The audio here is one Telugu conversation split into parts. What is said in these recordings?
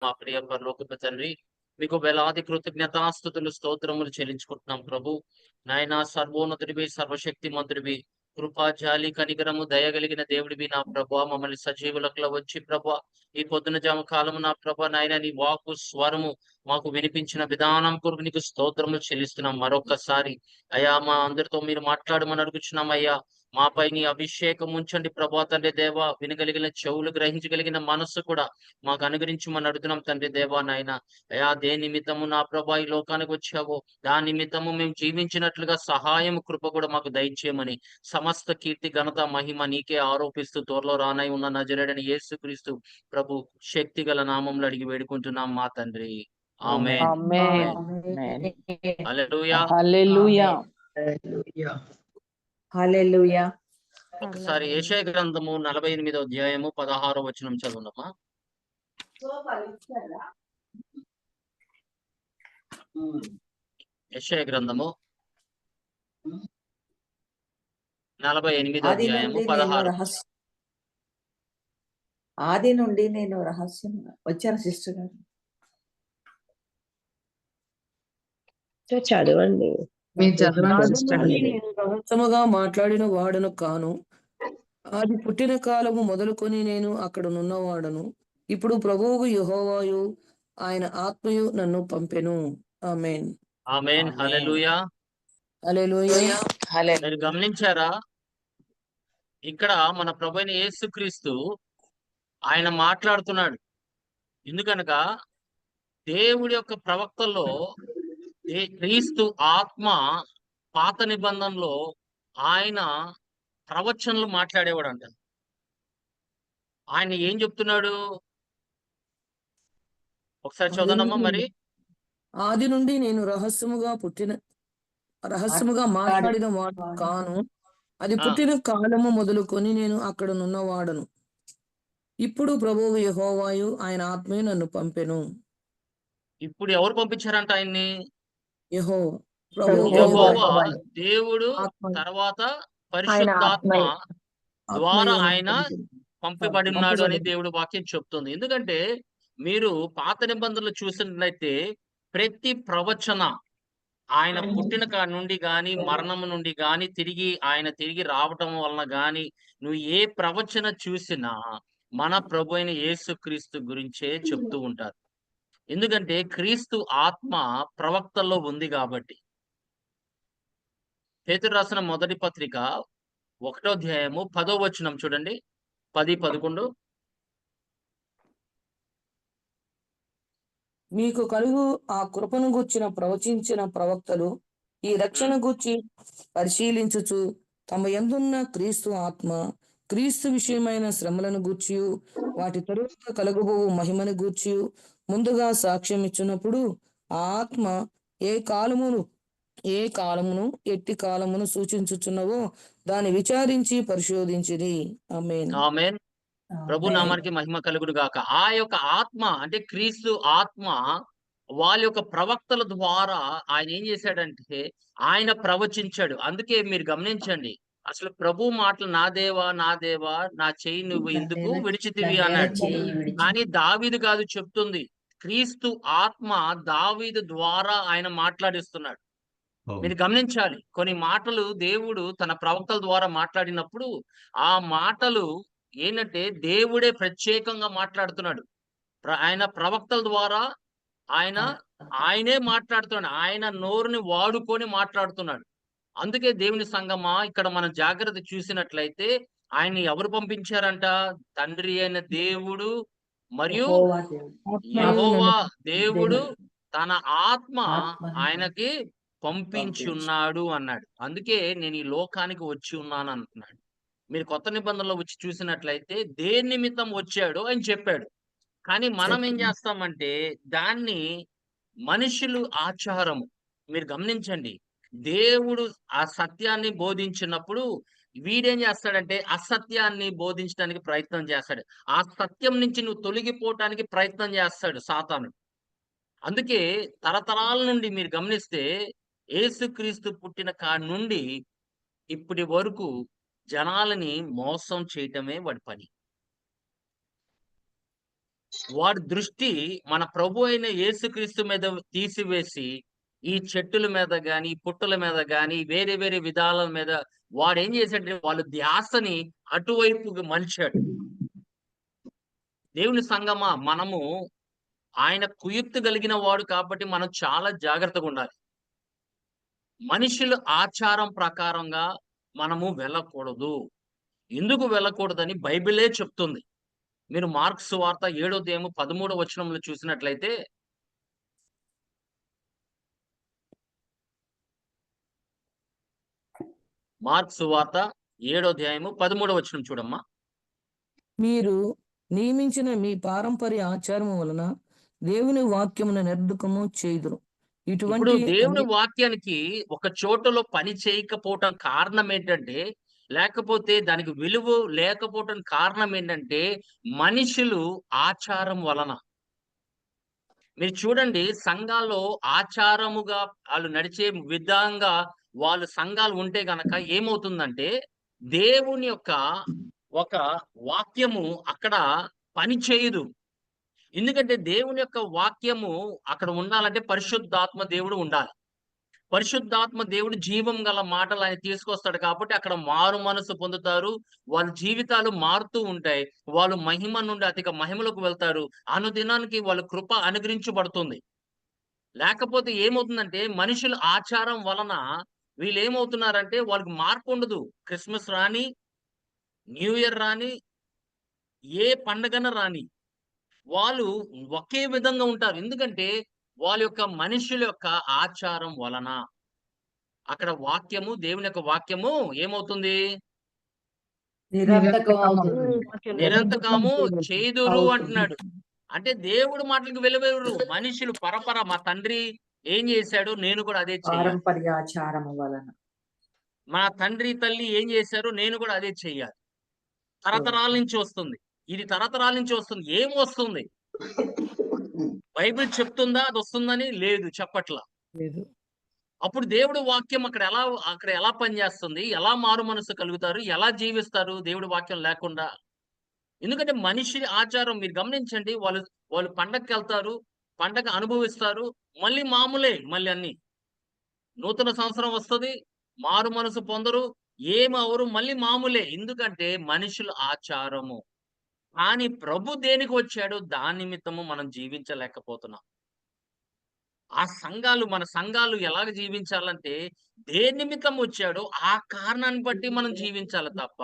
మా ప్రియ పరలోకపు తండ్రి, మీకు వేలాది కృతజ్ఞతాస్తుతులు స్తోత్రములు చెల్లించుకుంటున్నాం ప్రభు. నాయన సర్వోన్నతుడివి, సర్వశక్తిమంతుడివి, కృపా జాలి కనికరము దయగలిగిన దేవుడివి నా ప్రభా. మమ్మల్ని సజీవులకు వచ్చి ప్రభా, ఈ పొద్దున జామ కాలము నా ప్రభా నాయన నీ వాకు స్వరము మాకు వినిపించిన విధానం కొరకు నీకు స్తోత్రములు చెల్లిస్తున్నాం. మరొక్కసారి అయ్యా మా అందరితో మీరు మాట్లాడమని అడుగుచున్నాం అయ్యా. మాపై నీ అభిషేకం ఉంచండి ప్రభా తండ్రి దేవ. వినగలిగిన చెవులు, గ్రహించగలిగిన మనస్సు కూడా మాకు అనుగ్రహించమని అడుగుతున్నాం తండ్రి దేవా నాయన. అయా దే నిమిత్తము నా ప్రభా ఈ లోకానికి వచ్చావో దాని నిమిత్తము మేము జీవించినట్లుగా సహాయం కృప కూడా మాకు దయచేయమని సమస్త కీర్తి ఘనత మహిమ నీకే ఆరోపిస్తూ త్వరలో రానై ఉన్న నజరేయుడైన యేసుక్రీస్తు ప్రభు శక్తి గల నామంలో అడిగి వేడుకుంటున్నాం మా తండ్రి. ఆమేన్. ఆమేన్. ఆమేన్. హల్లెలూయా. హల్లెలూయా. హల్లెలూయా. ఒకసారి యెషయా గ్రంథము 48వ అధ్యాయము 16వ వచనం చదువునమ్మా. యెషయా గ్రంథము 48వ అధ్యాయము 16. ఆది నుండి నేను రహస్యం వచ్చాను సిస్టర్ గారు. చదవండి. రహస్యముగా మాట్లాడిన వాడను కాను. అది పుట్టిన కాలము మొదలుకొని నేను అక్కడనున్నవాడను. ఇప్పుడు ప్రభువు యెహోవాయు ఆయన ఆత్మయు నన్ను పంపెను. ఆమేన్. ఆమేన్. హల్లెలూయా. హల్లెలూయా. మీరు గమనించారా? ఇక్కడ మన ప్రభువైన యేసుక్రీస్తు ఆయన మాట్లాడుతున్నాడు. ఎందుకనగా దేవుడి యొక్క ప్రవక్తల్లో క్రీస్తు ఆత్మ పాత నిబంధనలో ఆయన ప్రవచనలు మాట్లాడేవాడంట. ఆయన ఏం చెప్తున్నాడు ఒకసారి చదవనమ్మా. మరి ఆది నుండి నేను రహస్యముగా మాట్లాడిన వాడు కాను. అది పుట్టిన కాలము మొదలుకొని నేను అక్కడనున్నవాడను. ఇప్పుడు ప్రభువు యెహోవాయు ఆయన ఆత్మయు నన్ను పంపెను. ఇప్పుడు ఎవరు పంపించారంట ఆయన్ని? యెహోవా దేవుడు తర్వాత పరిశుద్ధాత్మ ద్వారా ఆయన పంపబడి ఉన్నాడు అని దేవుడు వాక్యం చెప్తుంది. ఎందుకంటే మీరు పాత నిబంధనలు చూసినట్లయితే ప్రతి ప్రవచన ఆయన పుట్టిన కాడి నుండి గాని, మరణం నుండి గాని, తిరిగి రావటం వలన గాని, నువ్వు ఏ ప్రవచన చూసినా మన ప్రభు అయిన యేసుక్రీస్తు గురించే చెప్తూ ఉంటారు. ఎందుకంటే క్రీస్తు ఆత్మ ప్రవక్తల్లో ఉంది కాబట్టి. పేతురు రాసిన మొదటి పత్రిక 1వ అధ్యాయము 10వ వచనం చూడండి. 10, 11. మీకు కలుగు ఆ కృపను గూర్చిన ప్రవచించిన ప్రవక్తలు ఈ రక్షణ గూర్చి పరిశీలించుచు తమ యందున్న క్రీస్తు ఆత్మ, క్రీస్తు విషయమైన శ్రమలను గూర్చి, వాటి తరువాత కలుగబోవు మహిమను గూర్చి ముందుగా సాక్ష్యం ఇచ్చినప్పుడు ఆ ఆత్మ ఏ కాలమును ఎట్టి కాలమును సూచించుచున్నవో దాన్ని విచారించి పరిశోధించిరి. ఆమేన్. ఆమేన్. ప్రభు నామానికి మహిమ కలుగును గాక. ఆ యొక్క ఆత్మ అంటే క్రీస్తు ఆత్మ వాళ్ళ యొక్క ప్రవక్తల ద్వారా ఆయన ఏం చేశాడంటే ఆయన ప్రవచించాడు. అందుకే మీరు గమనించండి, అసలు ప్రభు మాటలు నా దేవా నా చెయ్యి నువ్వు ఎందుకు విడిచితివి అన్నాడు. కానీ దావీదు కాదు చెప్తుంది, క్రీస్తు ఆత్మ దావీదు ద్వారా ఆయన మాట్లాడిస్తున్నాడు. మీరు గమనించాలి, కొన్ని మాటలు దేవుడు తన ప్రవక్తల ద్వారా మాట్లాడినప్పుడు ఆ మాటలు ఏంటంటే దేవుడే ప్రత్యేకంగా మాట్లాడుతున్నాడు. ఆయన ప్రవక్తల ద్వారా ఆయనే మాట్లాడుతున్నాడు. ఆయన నోరుని వాడుకొని మాట్లాడుతున్నాడు. అందుకే దేవుని సంగమా ఇక్కడ మనం జాగ్రత్త చూసినట్లయితే ఆయన ఎవరు పంపించారంట? తండ్రి అయిన దేవుడు మరియు యెహోవా దేవుడు తన ఆత్మ ఆయనకి పంపించి ఉన్నాడు అన్నాడు. అందుకే నేను ఈ లోకానికి వచ్చి ఉన్నాను అంటున్నాడు. మీరు కొత్త నిబంధనలో వచ్చి చూసినట్లయితే దేని నిమిత్తం వచ్చాడో అని చెప్పాడు. కానీ మనం ఏం చేస్తామంటే దాన్ని మనుషులు ఆచారము. మీరు గమనించండి, దేవుడు ఆ సత్యాన్ని బోధించినప్పుడు వీడేం చేస్తాడంటే అసత్యాన్ని బోధించడానికి ప్రయత్నం చేస్తాడు. ఆ సత్యం నుంచి నువ్వు తొలగిపోవటానికి ప్రయత్నం చేస్తాడు సాతాను. అందుకే తరతరాల నుండి మీరు గమనిస్తే యేసుక్రీస్తు పుట్టిన కాడి నుండి ఇప్పటి వరకు జనాలని మోసం చేయటమే వాడి పని. వాడి దృష్టి మన ప్రభు అయిన యేసుక్రీస్తు మీద తీసివేసి ఈ చెట్టుల మీద గాని, ఈ పుట్టల మీద గాని, వేరే వేరే విధాల మీద వాడేం చేశాడంటే వాళ్ళ ధ్యాసని అటువైపుకి మలిచాడు. దేవుని సంగమా, మనము ఆయన కుయుక్తి కలిగిన వాడు కాబట్టి మనం చాలా జాగ్రత్తగా ఉండాలి. మనుషుల ఆచారం ప్రకారంగా మనము వెళ్ళకూడదు. ఎందుకు వెళ్ళకూడదని బైబిలే చెప్తుంది. మీరు మార్కు సువార్త 7వ అధ్యాయము 13వ వచనంలో చూసినట్లయితే, మార్కు సువార్త 7వ అధ్యాయము 13వ వచనం చూడమ్మా. మీరు నియమించిన మీ పారంపర్య ఆచారము వలన దేవుని వాక్యమును నిర్దుకము చేయుదురు. ఇప్పుడు ఇటువంటి దేవుని వాక్యానికి ఒక చోటలో పని చేయకపోవటం కారణం ఏంటంటే, లేకపోతే దానికి విలువ లేకపోవటం కారణం ఏంటంటే, మనుషులు ఆచారం వలన. మీరు చూడండి, సంఘాల్లో ఆచారముగా ఆళ్ళు నడిచే విధంగా వాళ్ళు సంఘాలు ఉంటే గనక ఏమవుతుందంటే, దేవుని యొక్క ఒక వాక్యము అక్కడ పని చేయదు. ఎందుకంటే దేవుని యొక్క వాక్యము అక్కడ ఉండాలంటే పరిశుద్ధాత్మ దేవుడు ఉండాలి. పరిశుద్ధాత్మ దేవుడు జీవం గల మాటలు ఆయన తీసుకొస్తాడు కాబట్టి అక్కడ మారు మనసు పొందుతారు. వాళ్ళ జీవితాలు మారుతూ ఉంటాయి. వాళ్ళు మహిమ నుండి అధిక మహిమలోకి వెళ్తారు. అనుదినానికి వాళ్ళ కృప అనుగ్రహించబడుతుంది. లేకపోతే ఏమవుతుందంటే మనుషుల ఆచారం వలన వీళ్ళేమవుతున్నారంటే వాళ్ళకి మార్పు ఉండదు. క్రిస్మస్ రాని, న్యూ ఇయర్ రాని, ఏ పండగన రాని వాళ్ళు ఒకే విధంగా ఉంటారు. ఎందుకంటే వాళ్ళ యొక్క మనుషుల యొక్క ఆచారం వలన. అక్కడ వాక్యము, దేవుని యొక్క వాక్యము ఏమవుతుంది? నిరర్థకం అవుతుంది. నిరంతకము చేదురు అవుతుంది. అంటున్నాడు. అంటే దేవుడు మాటలకు వెలువెవరు? మనుషులు పరపర మా తండ్రి ఏం చేశాడు? నేను కూడా అదే చెయ్యాలి. పారంపర్యాచారము వలన. మా తండ్రి, తల్లి ఏం చేశారు? నేను కూడా అదే చెయ్యాలి. తరతరాల నుంచి వస్తుంది. ఇది తరతరాల నుంచి వస్తుంది. ఏం వస్తుంది? బైబిల్ చెప్తుందా అది వస్తుందని? లేదు, చెప్పట్లా. లేదు. అప్పుడు దేవుడి వాక్యం అక్కడ ఎలా పనిచేస్తుంది? ఎలా మారు మనసు కలుగుతారు? ఎలా జీవిస్తారు దేవుడి వాక్యం లేకుండా? ఎందుకంటే మనిషి ఆచారం మీరు గమనించండి. వాళ్ళు వాళ్ళు పండగకెళ్తారు. పండగ అనుభవిస్తారు. మళ్ళీ మామూలే మళ్ళీ అన్నీ. నూతన సంవత్సరం వస్తది. మారు మనసు పొందరు. ఏమవ్వరు. మళ్ళీ మామూలే. ఎందుకంటే మనుషుల ఆచారము. కానీ ప్రభు దేనికి వచ్చాడో దాని నిమిత్తము మనం జీవించలేకపోతున్నాం. మన సంఘాలు ఎలాగ జీవించాలంటే, దేని నిమిత్తం వచ్చాడో ఆ కారణాన్ని బట్టి మనం జీవించాలి తప్ప,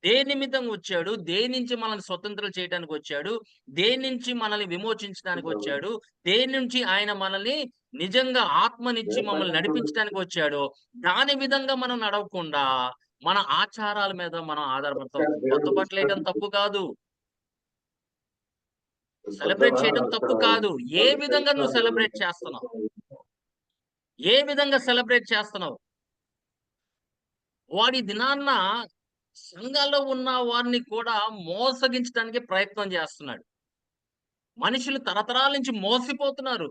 దేని నిమిత్తం వచ్చాడు, దేని నుంచి మనల్ని స్వతంత్రం చేయడానికి వచ్చాడు, దేని నుంచి మనల్ని విమోచించడానికి వచ్చాడు, దేని నుంచి ఆయన మనల్ని నిజంగా ఆత్మనిచ్చి మమ్మల్ని నడిపించడానికి వచ్చాడో, దాని విధంగా మనం నడవకుండా, మన ఆచారాల మీద మనం ఆధారపడతాం. కొత్త బట్టలేయడం తప్పు కాదు. సెలబ్రేట్ చేయడం తప్పు కాదు. ఏ విధంగా నువ్వు సెలబ్రేట్ చేస్తున్నావు? ఏ విధంగా సెలబ్రేట్ చేస్తున్నావు? వాడి దినాన్న సంఘాల్లో ఉన్న వారిని కూడా మోసగించడానికి ప్రయత్నం చేస్తున్నాడు. మనుషులు తరతరాల నుంచి మోసిపోతున్నారు.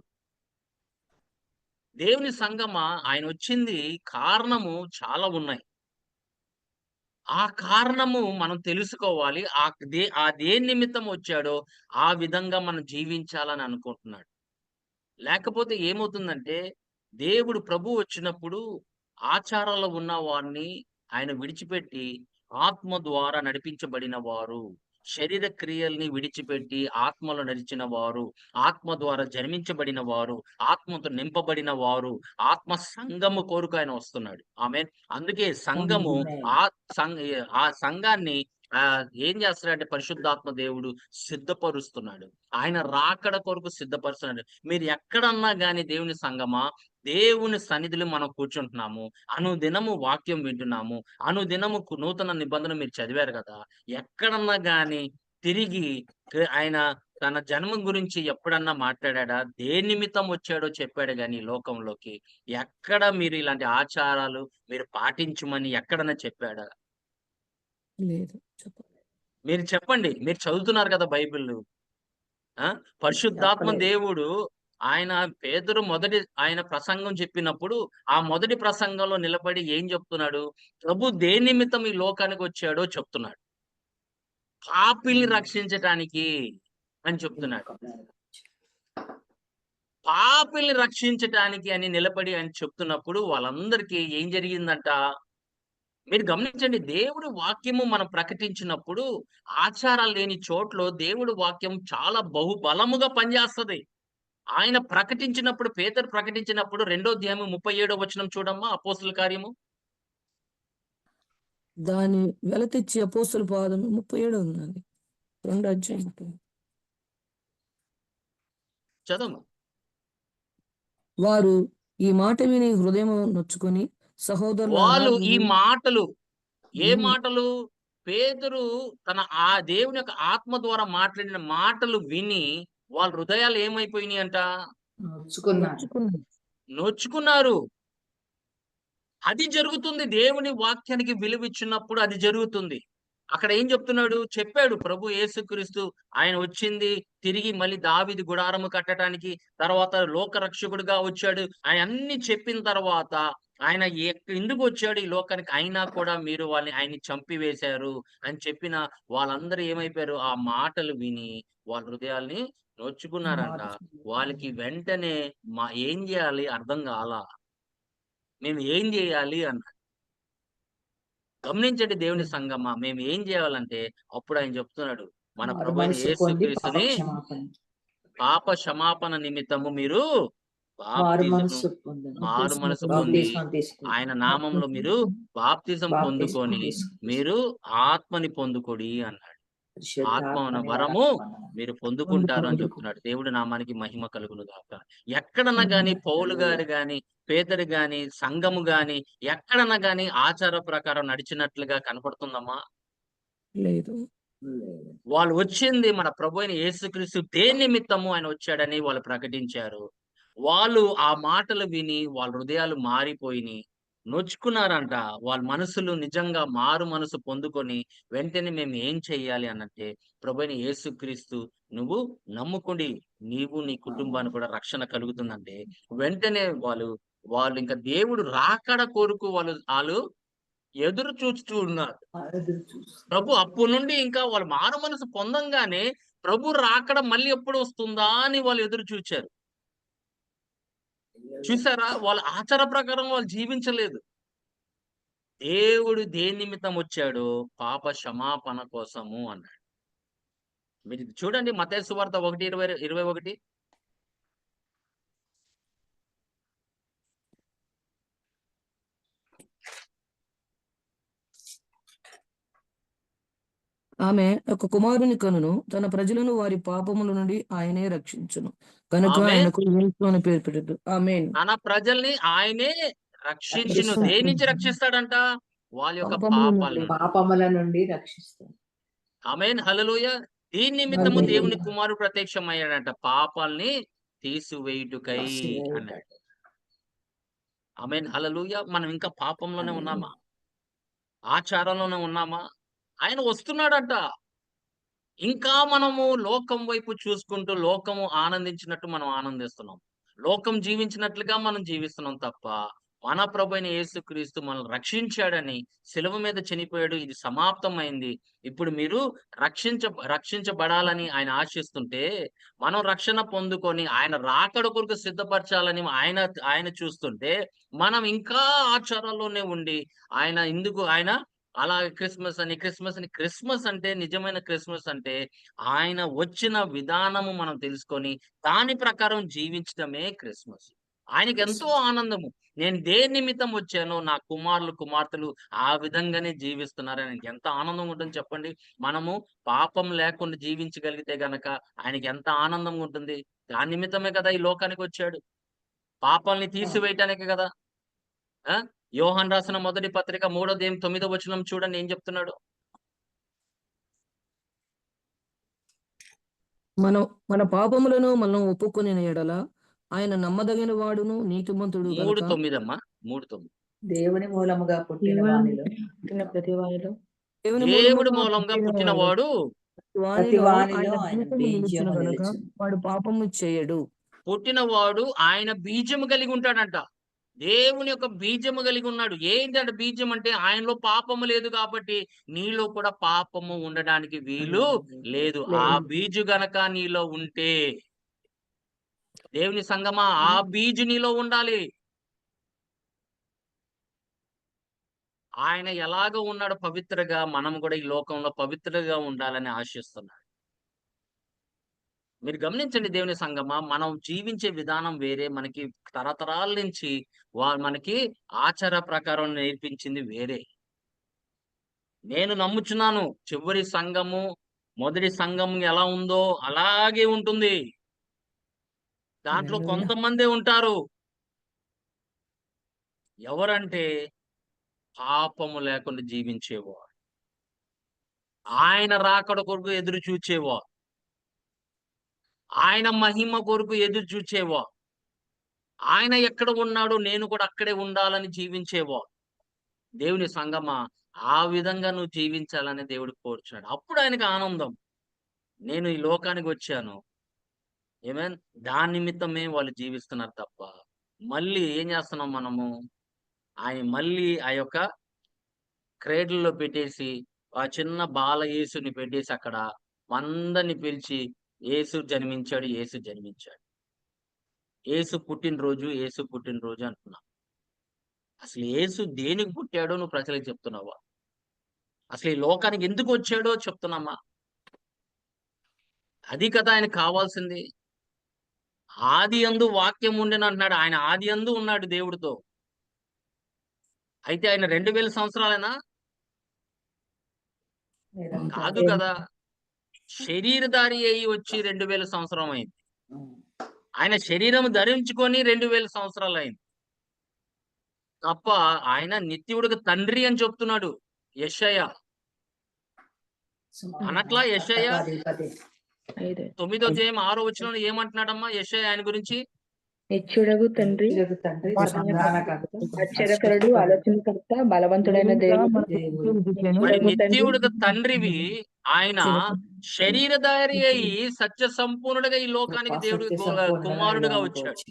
దేవుని సంగమా, ఆయనొచ్చింది కారణము చాలా ఉన్నాయి. ఆ కారణము మనం తెలుసుకోవాలి. దేని నిమిత్తం వచ్చాడో ఆ విధంగా మనం జీవించాలని అనుకుంటున్నాడు. లేకపోతే ఏమవుతుందంటే, దేవుడు ప్రభువు వచ్చినప్పుడు ఆచారాల్లో ఉన్న వారిని ఆయన విడిచిపెట్టి, ఆత్మ ద్వారా నడిపించబడిన వారు, శరీర క్రియల్ని విడిచిపెట్టి ఆత్మలో నడిచిన వారు, ఆత్మ ద్వారా జన్మించబడిన వారు, ఆత్మతో నింపబడిన వారు, ఆత్మ సంఘము కొరకు ఆయన వస్తున్నాడు. ఆమేన్. అందుకే సంఘము ఆమేన్. ఆ ఆ సంఘాన్ని ఏం చేస్తున్నాడంటే పరిశుద్ధాత్మ దేవుడు సిద్ధపరుస్తున్నాడు. ఆయన రాకడ కొరకు సిద్ధపరుస్తున్నాడు. మీరు ఎక్కడన్నా గాని దేవుని సంగమా, దేవుని సన్నిధిలో మనం కూర్చుంటున్నాము. అనుదినము వాక్యం వింటున్నాము. అనుదినము నూతన నిబంధన మీరు చదివారు కదా! ఎక్కడన్నా గాని తిరిగి ఆయన తన జన్మ గురించి ఎప్పుడన్నా మాట్లాడాడా? దేని నిమిత్తం వచ్చాడో చెప్పాడు గాని ఈ లోకంలోకి. ఎక్కడ మీరు ఇలాంటి ఆచారాలు మీరు పాటించమని ఎక్కడన్నా చెప్పాడా? లేదు. చెప్పండి. మీరు చెప్పండి. మీరు చదువుతున్నారు కదా బైబిలు. ఆ! పరిశుద్ధాత్మ చెప్పలేదు. దేవుడు ఆయన ఆయన ప్రసంగం చెప్పినప్పుడు, ఆ మొదటి ప్రసంగంలో నిలబడి ఏం చెప్తున్నాడు? ప్రభు దేని నిమిత్తం ఈ లోకానికి వచ్చాడో చెప్తున్నాడు. పాపిల్ని రక్షించటానికి. అని చెప్తున్నాడు. పాపిల్ని రక్షించటానికి అని నిలబడి అని చెప్తున్నప్పుడు వాళ్ళందరికీ ఏం జరిగిందంట? మీరు గమనించండి, దేవుడి వాక్యము మనం ప్రకటించినప్పుడు ఆచారాలు లేని చోట్ల దేవుడి వాక్యం చాలా బహుబలముగా పనిచేస్తది. ఆయన ప్రకటించినప్పుడు, పేతురు ప్రకటించినప్పుడు 2వ అధ్యాయము 37వ వచనం చూడమ్మా, అపోస్తలుల కార్యము. దాని వెల తెచ్చి అపోస్తల పాదము 37 ఉన్నది. 2 అధ్యాయం. చదవమ్మా. వారు ఈ మాట విని హృదయం నొచ్చుకొని వాళ్ళు ఈ సహోదరులారా మాటలు, ఏ మేము మాటలు? పేతురు తన ఆ దేవుని యొక్క ఆత్మ ద్వారా మాట్లాడిన మాటలు విని వాళ్ళ హృదయాలు ఏమైపోయినాయంట? నొచ్చుకున్నారు. నొచ్చుకున్నారు. అది జరుగుతుంది. దేవుని వాక్యానికి విలువిచ్చినప్పుడు అది జరుగుతుంది. అక్కడ ఏం చెప్తున్నాడు? చెప్పాడు ప్రభు యేసుక్రీస్తు ఆయన వచ్చింది తిరిగి మళ్ళీ దావీదు గుడారము కట్టడానికి, తర్వాత లోక రక్షకుడిగా వచ్చాడు. ఆయన అన్ని చెప్పిన తర్వాత ఆయన ఎందుకు వచ్చాడు ఈ లోకానికి? అయినా కూడా మీరు ఆయన్ని చంపివేశారు అని చెప్పిన వాళ్ళందరూ ఏమైపోయారు? ఆ మాటలు విని వాళ్ళ హృదయాల్ని నొచ్చుకున్నారంట. వాళ్ళకి వెంటనే ఏం చేయాలి అర్థం కాలా. మేము ఏం చేయాలి అన్నాడు. గమనించండి దేవుని సంగమా, మేము ఏం చేయాలంటే అప్పుడు ఆయన చెప్తున్నాడు, మన మారు ప్రభువైన మనసు పొంది యేసుక్రీస్తుని పాపక్షమాపణ. పాప క్షమాపణ నిమిత్తము మీరు మారు బాప్తిజము మనసు పొందండి. మారు మనసు పొంది బాప్తిస్మం తీసుకుంటాం. ఆయన నామంలో మీరు బాప్తిజం బాప్తిస్మం పొందుకొని తీసుకుంటాం. మీరు ఆత్మని పొందుకొడి అన్నాడు. ఆత్మ అన్న పరిశుద్ధాత్మని వరము వరం మీరు పొందుకుంటారు అని చెప్తున్నాడు. దేవుడి నామానికి మహిమ కలుగును గాక. ఎక్కడన్నా గాని పౌలు గారు గాని, పేతురు గాని, సంఘము గాని ఎక్కడన్నా గాని ఆచార ప్రకారం నడిచినట్లుగా కనపడుతుందమ్మా? లేదు. వాళ్ళు వచ్చింది మన ప్రభువైన యేసుక్రీస్తు దేని నిమిత్తము ఆయన వచ్చాడని వాళ్ళు ప్రకటించారు. వాళ్ళు ఆ మాటలు విని వాళ్ళ హృదయాలు మారిపోయినాయి. నొచ్చుకున్నారంట. వాళ్ళ మనసులు నిజంగా మారు మనసు పొందుకొని వెంటనే మేము ఏం చెయ్యాలి అనంటే, ప్రభువైన యేసుక్రీస్తు నువ్వు నమ్ముకోండి. నీవు నీ కుటుంబానికి కూడా రక్షణ కలుగుతుందంటే, వెంటనే వాళ్ళు ఇంకా దేవుడు రాకడ కొరకు ఆళ్ళు ఎదురు చూస్తూ ఉన్నారు. ప్రభు అప్పటి నుండి ఇంకా వాళ్ళు మారు మనసు పొందంగానే ప్రభు రాకడ మళ్ళీ ఎప్పుడు వస్తుందా అని వాళ్ళు ఎదురు చూచారు. చూసారా? వాళ్ళ ఆచార ప్రకారం వాళ్ళు జీవించలేదు. దేవుడు దేని నిమిత్తం వచ్చాడో పాప క్షమాపణ కోసము అన్నాడు. మీరు చూడండి మత్తయి సువార్త 1:21. ఆమె ఒక కుమారుని కనును, తన ప్రజలను వారి పాపముల నుండి ఆయనే రక్షించును కనుక ఆమె ఆయనకు యేసు అని పేరు పెట్టదు. ఆమేన్. తన ప్రజల్ని ఆయనే రక్షించును. దేని నుంచి రక్షిస్తాడంట? వాళ్ళ యొక్క పాపముల పాపాల నుండి. నుండి. పాపముల నుండి రక్షిస్తాడు. ఆమేన్ హల్లెలూయా. దీని నిమిత్తము హల్లెలూయా. దేవుని కుమారుడు ప్రత్యక్షమయ్యాడంట. పాపాల్ని తీసివేయుటకై అన్నాడు. ఆమేన్ హల్లెలూయా. మనం ఇంకా పాపంలోనే ఉన్నామా? ఆచారంలోనే ఉన్నామా? ఆయన వస్తున్నాడంట. ఇంకా మనము లోకం వైపు చూసుకుంటూ లోకము ఆనందించినట్టు మనం ఆనందిస్తున్నాం. లోకం జీవించినట్లుగా మనం జీవిస్తున్నాం తప్ప, మన ప్రభువైన యేసుక్రీస్తు మనల్ని రక్షించాడని శిలువ మీద చనిపోయాడు. ఇది సమాప్తమైంది. ఇప్పుడు మీరు రక్షించబడాలని ఆయన ఆశిస్తుంటే, మనం రక్షణ పొందుకొని ఆయన రాకడ కొరకు సిద్ధపరచాలని ఆయన చూస్తుంటే, మనం ఇంకా ఆచారాల్లోనే ఉండి ఆయన అలా క్రిస్మస్ అంటే నిజమైన క్రిస్మస్ అంటే ఆయన వచ్చిన విధానము మనం తెలుసుకొని దాని ప్రకారం జీవించడమే క్రిస్మస్. ఆయనకెంతో ఆనందము. నేను దేని నిమిత్తం వచ్చానో నా కుమారులు, కుమార్తెలు ఆ విధంగానే జీవిస్తున్నారని ఆయనకి ఎంత ఆనందం ఉంటుంది చెప్పండి. మనము పాపం లేకుండా జీవించగలిగితే గనక ఆయనకి ఎంత ఆనందంగా ఉంటుంది. దాని నిమిత్తమే కదా ఈ లోకానికి వచ్చాడు. పాపాల్ని తీసివేయటానికే కదా. ఆ! యోహాను రాసిన మొదటి పత్రిక 3వ అధ్యాయం 9వ వచనం చూడండి ఏం చెప్తున్నాడు. మన పాపములను మనం ఒప్పుకొనిన యెడల ఆయన నమ్మదగిన వాడును నీతిమంతుడు గనుక 3:9 అమ్మా. 3:9. దేవుని మూలముగా పుట్టిన వానిలో దేవుడి మూలంగా పుట్టినవాడు ప్రతి వానిలో వానిలో ఆయన ఆయన బీజము నిలుచును బీజము గనుక నిలుచును. వాడు పాపము చేయడు. పుట్టినవాడు ఆయన బీజము కలిగి ఉంటాడంట. దేవుని యొక్క బీజము కలిగి ఉన్నాడు. ఏంటంటే బీజం అంటే ఆయనలో పాపము లేదు కాబట్టి నీలో కూడా పాపము ఉండడానికి వీలు లేదు. ఆ బీజు గనక నీలో ఉంటే, దేవుని సంగమా, ఆ బీజు నీలో ఉండాలి. ఆయన ఎలాగ ఉన్నాడో పవిత్రగా, మనం కూడా ఈ లోకంలో పవిత్రగా ఉండాలని ఆశిస్తున్నాడు. మీరు గమనించండి దేవుని సంగమా, మనం జీవించే విధానం వేరే, మనకి తరతరాల నుంచి మనకి ఆచార ప్రకారం నేర్పించింది వేరే. నేను నమ్ముచున్నాను చివరి సంఘము మొదటి సంఘం ఎలా ఉందో అలాగే ఉంటుంది. దాంట్లో హల్లెలూయా. కొంతమందే ఉంటారు. ఎవరంటే పాపము లేకుండా జీవించేవారు, ఆయన రాకడ కొరకు ఎదురు చూచేవారు, ఆయన మహిమ కొరకు ఎదురు చూచేవారు, ఆయన ఎక్కడ ఉన్నాడో నేను కూడా అక్కడే ఉండాలని జీవించేవారు. దేవుని సంగమా, ఆ విధంగా నువ్వు జీవించాలని దేవుడు కోరుచున్నాడు. అప్పుడు ఆయనకి ఆనందం. నేను ఈ లోకానికి వచ్చాను, ఏమేన్, దాని నిమిత్తమే వాళ్ళు జీవిస్తున్నారు తప్ప, మళ్ళీ ఏం చేస్తున్నాం మనము, ఆయన మళ్ళీ ఆ యొక్క క్రేడ్లలో పెట్టేసి, ఆ చిన్న బాల యేసుని పెట్టేసి అక్కడ అందరిని పిలిచి, యేసు జన్మించాడు, యేసు జన్మించాడు, యేసు పుట్టినరోజు, యేసు పుట్టినరోజు అంటున్నాం. అసలు యేసు దేనికి పుట్టాడో నువ్వు ప్రజలకు చెప్తున్నావా? అసలు ఈ లోకానికి ఎందుకు వచ్చాడో చెప్తున్నామా? అది కదా ఆయనకు కావాల్సింది. ఆది యందు వాక్యం ఉండెను అంటున్నాడు. ఆయన ఆది యందు ఉన్నాడు దేవుడితో. అయితే ఆయన 2000 సంవత్సరాలేనా? కాదు కదా. శరీరధారి అయి వచ్చి 2000 సంవత్సరం అయింది. ఆయన శరీరం ధరించుకొని 2000 సంవత్సరాలు అయింది తప్ప, ఆయన నిత్యుడికి తండ్రి అని చెప్తున్నాడు యెషయా. అనట్లా యెషయా 9వ అధ్యాయం 6వ వచనంలో ఏమంటున్నాడమ్మా యెషయా ఆయన గురించి? నిత్యుడగు తండ్రి, ఆశ్చర్యకరుడు, ఆలోచనకర్త, బలవంతుడైన దేవుడు, మరి నిత్యుడగు తండ్రి, నిత్యుడికి తండ్రివి ఆయన శరీరధారి అయి సత్య సంపూర్ణుడిగా ఈ లోకానికి దేవుడు కుమారుడుగా వచ్చాడు.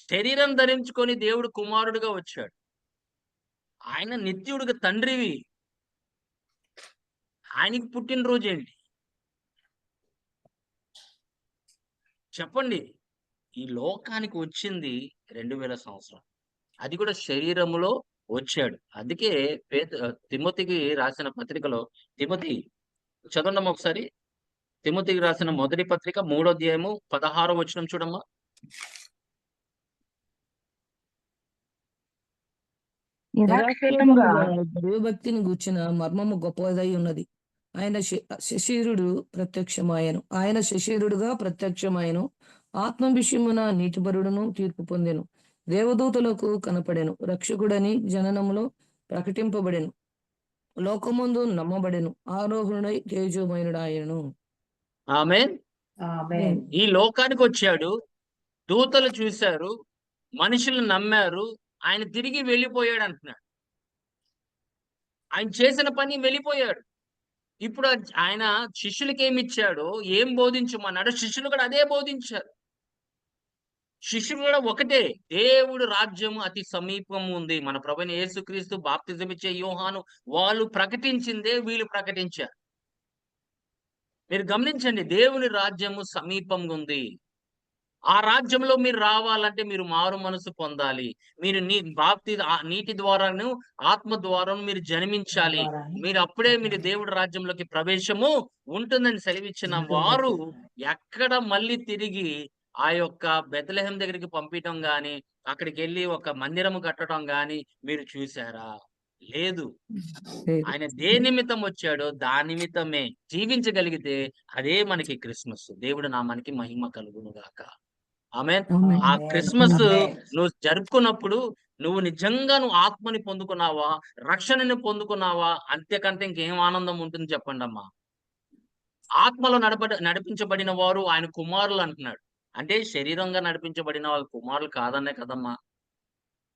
శరీరం ధరించుకొని దేవుడు కుమారుడుగా వచ్చాడు. ఆయన నిత్యుడికి తండ్రివి. ఆయనకి పుట్టినరోజు ఏంటి చెప్పండి? ఈ లోకానికి వచ్చింది 2000 సంవత్సరం, అది కూడా శరీరములో వచ్చాడు. అందుకే తిమోతికి రాసిన పత్రికలో, తిమోతి చదవండమ్మా ఒకసారి. తిమోతికి రాసిన మొదటి పత్రిక 3వ అధ్యాయము 16వ వచనం చూడమ్మా. దైవభక్తిని గూర్చిన మర్మము గొప్పదై ఉన్నది. ఆయన శశీరుడు ప్రత్యక్షమాయను, ఆయన శశీరుడుగా ప్రత్యక్షమాయను. ఆత్మ విషయమున నీతిపరుడును తీర్పు పొందెను, దేవదూతలకు కనపడెను, రక్షకుడని జననములో ప్రకటింపబడెను, లోకమందు నమ్మబడెను, ఆరోహణుడై తేజోమయుడాయను. ఆమేన్. ఈ లోకానికి వచ్చాడు, దూతలు చూశారు, మనుషులు నమ్మారు, ఆయన తిరిగి వెళ్ళిపోయాడు అంటున్నాడు. ఆయన చేసిన పని వెళ్ళిపోయాడు. ఇప్పుడు ఆయన శిష్యులకి ఏమి ఇచ్చాడో, ఏం బోధించమన్నాడో శిష్యులు కూడా అదే బోధించారు. శిష్యులు కూడా ఒకటే, దేవుడు రాజ్యము అతి సమీపం ఉంది. మన ప్రభువైన యేసుక్రీస్తు, బాప్తిజం ఇచ్చే యోహాను, వాళ్ళు ప్రకటించిందే వీళ్ళు ప్రకటించారు. మీరు గమనించండి, దేవుని రాజ్యము సమీపంగా ఉంది. ఆ రాజ్యంలో మీరు రావాలంటే మీరు మారు మనసు పొందాలి. మీరు నీటి ద్వారాను ఆత్మ ద్వారాను మీరు జన్మించాలి. మీరు అప్పుడే మీరు దేవుడి రాజ్యంలోకి ప్రవేశము ఉంటుందని సెలవిచ్చిన వారు ఎక్కడ మళ్ళీ తిరిగి ఆ యొక్క బెత్లెహేం దగ్గరికి పంపించడం గాని, అక్కడికి వెళ్ళి ఒక మందిరము కట్టడం గాని మీరు చూసారా? లేదు. ఆయన దేని నిమిత్తం వచ్చాడో దాని నిమిత్తమే జీవించగలిగితే అదే మనకి క్రిస్మస్. దేవుడు నామానికి మహిమ కలుగును గాక. ఆమేన్. ఆ క్రిస్మస్ నువ్వు జరుపుకున్నప్పుడు నువ్వు నిజంగా నువ్వు ఆత్మని పొందుకున్నావా, రక్షణని పొందుకున్నావా? అంతేకంటే ఇంకేం ఆనందం ఉంటుంది చెప్పండి అమ్మా. ఆత్మలో నడిపించబడిన వారు ఆయన కుమారులు అంటున్నాడు. అంటే శరీరంగా నడిపించబడిన వాళ్ళ కుమారులు కాదన్నే కదమ్మా.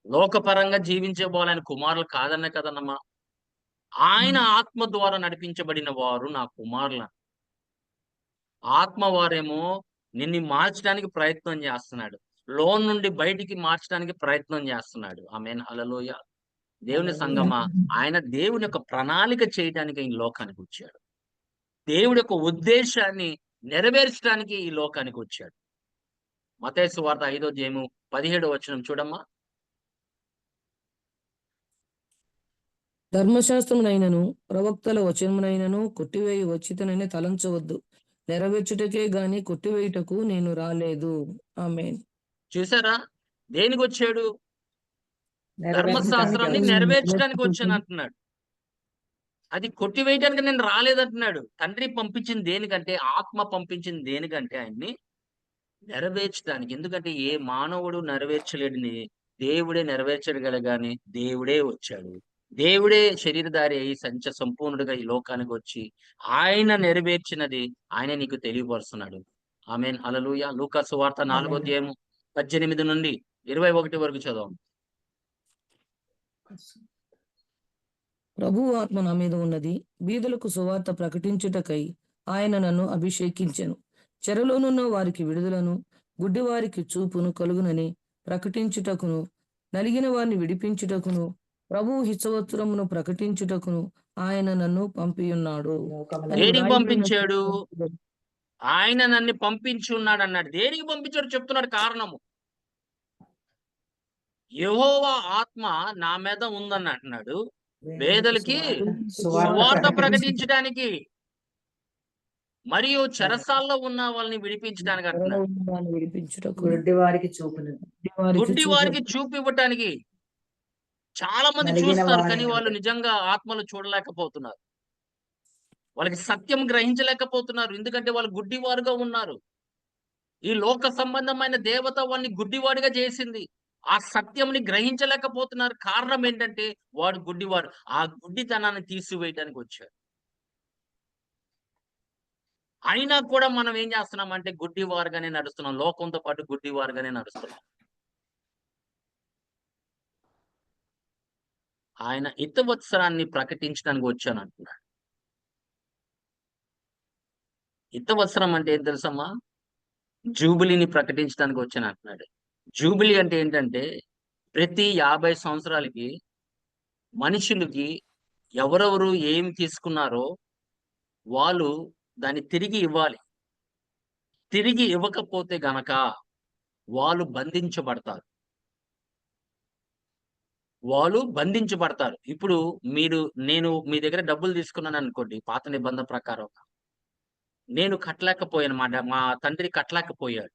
లోకపరంగా జీవించే వాళ్ళు ఆయన కుమారులు కాదన్నే కదన్నమ్మా. ఆయన ఆత్మ ద్వారా నడిపించబడిన వారు నా కుమారులు. ఆత్మ వారేమో నిన్ను మార్చడానికి ప్రయత్నం చేస్తున్నాడు. లోన్ నుండి బయటికి మార్చడానికి ప్రయత్నం చేస్తున్నాడు. ఆమేన్. హల్లెలూయా. దేవుని సంగమా, ఆయన దేవుని యొక్క ప్రణాళిక చేయడానికి ఈ లోకానికి వచ్చాడు. దేవుడి యొక్క ఉద్దేశాన్ని నెరవేర్చడానికి ఈ లోకానికి వచ్చాడు. మత్తయి సువార్త 5వ అధ్యాయము 17వ వచనం చూడమ్మా. ధర్మశాస్త్రమునైనను ప్రవక్తల వచనమునైనను కొట్టివేయి వచ్చితనని తలంచవద్దు. నెరవేర్చుటకే గాని కొట్టివేయుటకు నేను రాలేదు. ఆమేన్. చూసారా? దేనికి వచ్చాడు? ధర్మశాస్త్రాన్ని నెరవేర్చడానికి వచ్చాను అంటున్నాడు. అది కొట్టివేయడానికి నేను రాలేదంటున్నాడు. తండ్రి పంపించింది దేనికంటే, ఆత్మ పంపించింది దేనికంటే ఆయన్ని నెరవేర్చడానికి. ఎందుకంటే ఏ మానవుడు నెరవేర్చలేడిని దేవుడే నెరవేర్చగలగాని దేవుడే వచ్చాడు. దేవుడే శరీరధారి అయి సంపూర్ణుడిగా ఈ లోకానికి వచ్చి ఆయన నెరవేర్చినది ఆయన నీకు తెలియపరుస్తున్నాడు. ఆమేన్. హల్లెలూయా. లూకా సువార్త 4వ అధ్యాయము 18 నుండి 21 వరకు చదవం. ప్రభువు ఆత్మ నా మీద ఉన్నది, బీదలకు సువార్త ప్రకటించుటకై ఆయన నన్ను అభిషేకించెను. చెరలోనున్న వారికి విడుదలను, గుడ్డి వారికి చూపును కలుగునని ప్రకటించుటకును, నలిగిన వారిని విడిపించుటకును, ప్రభువు హితవస్త్రమును ప్రకటించుటకును ఆయన నన్ను పంపియున్నాడు. దేనికి పంపించాడు? ఆయన నన్ను పంపించి ఉన్నాడు అన్నాడు. దేనికి పంపించాడు చెప్తున్నాడు కారణము. యెహోవా ఆత్మ నా మీద ఉందని అంటున్నాడు. పేదలకి సువార్త ప్రకటించడానికి మరియు చెరసాల్లో ఉన్న వాళ్ళని విడిపించడానికి అంటున్నాడు. గుడ్డి వారికి చూపును, గుడ్డి వారికి చూపు ఇవ్వటానికి. చాలా మంది చూస్తారు కానీ వాళ్ళు నిజంగా ఆత్మలు చూడలేకపోతున్నారు. వాళ్ళకి సత్యం గ్రహించలేకపోతున్నారు. ఎందుకంటే వాళ్ళు గుడ్డివారుగా ఉన్నారు. ఈ లోక సంబంధమైన దేవత వాడిని గుడ్డివాడిగా చేసింది. ఆ సత్యంని గ్రహించలేకపోతున్నారు. కారణం ఏంటంటే వాడు గుడ్డివాడు. ఆ గుడ్డితనాన్ని తీసివేయడానికి వచ్చాడు. అయినా కూడా మనం ఏం చేస్తున్నామంటే గుడ్డివారుగానే నడుస్తున్నాం. లోకంతో పాటు గుడ్డివారుగానే నడుస్తున్నాం. ఆయన హితవత్సరాన్ని ప్రకటించడానికి వచ్చాను అంటున్నాడు. హితవత్సరం అంటే ఏం తెలుసమ్మా? జూబిలీని ప్రకటించడానికి వచ్చాను అంటున్నాడు. జూబిలీ అంటే ఏంటంటే ప్రతి 50 సంవత్సరాలకి మనుషులకి ఎవరెవరు ఏం తీసుకున్నారో వాళ్ళు దాన్ని తిరిగి ఇవ్వాలి. తిరిగి ఇవ్వకపోతే గనక వాళ్ళు బంధించబడతారు. ఇప్పుడు నేను మీ దగ్గర డబ్బులు తీసుకున్నాను అనుకోండి, పాత నిబంధన ప్రకారం నేను కట్టలేకపోయాను. మా తండ్రి కట్టలేకపోయాడు.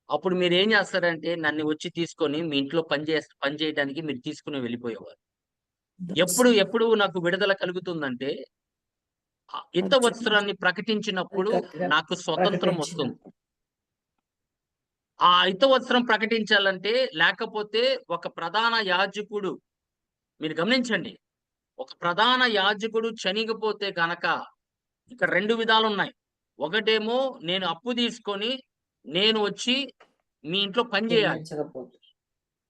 అప్పుడు మీరు ఏం చేస్తారంటే నన్ను వచ్చి తీసుకొని మీ ఇంట్లో పని చేయడానికి మీరు తీసుకుని వెళ్ళిపోయేవారు. ఎప్పుడు నాకు విడుదల కలుగుతుందంటే హితవత్సరాన్ని ప్రకటించినప్పుడు నాకు స్వతంత్రం వస్తుంది. ఆ హితవత్సరం ప్రకటించాలంటే, లేకపోతే ఒక ప్రధాన యాజకుడు, మీరు గమనించండి, ఒక ప్రధాన యాజకుడు చనిగిపోతే గనక ఇక్కడ 2 విధాలు ఉన్నాయి. ఒకటేమో నేను అప్పు తీసుకొని నేను వచ్చి మీ ఇంట్లో పని చేయాలి.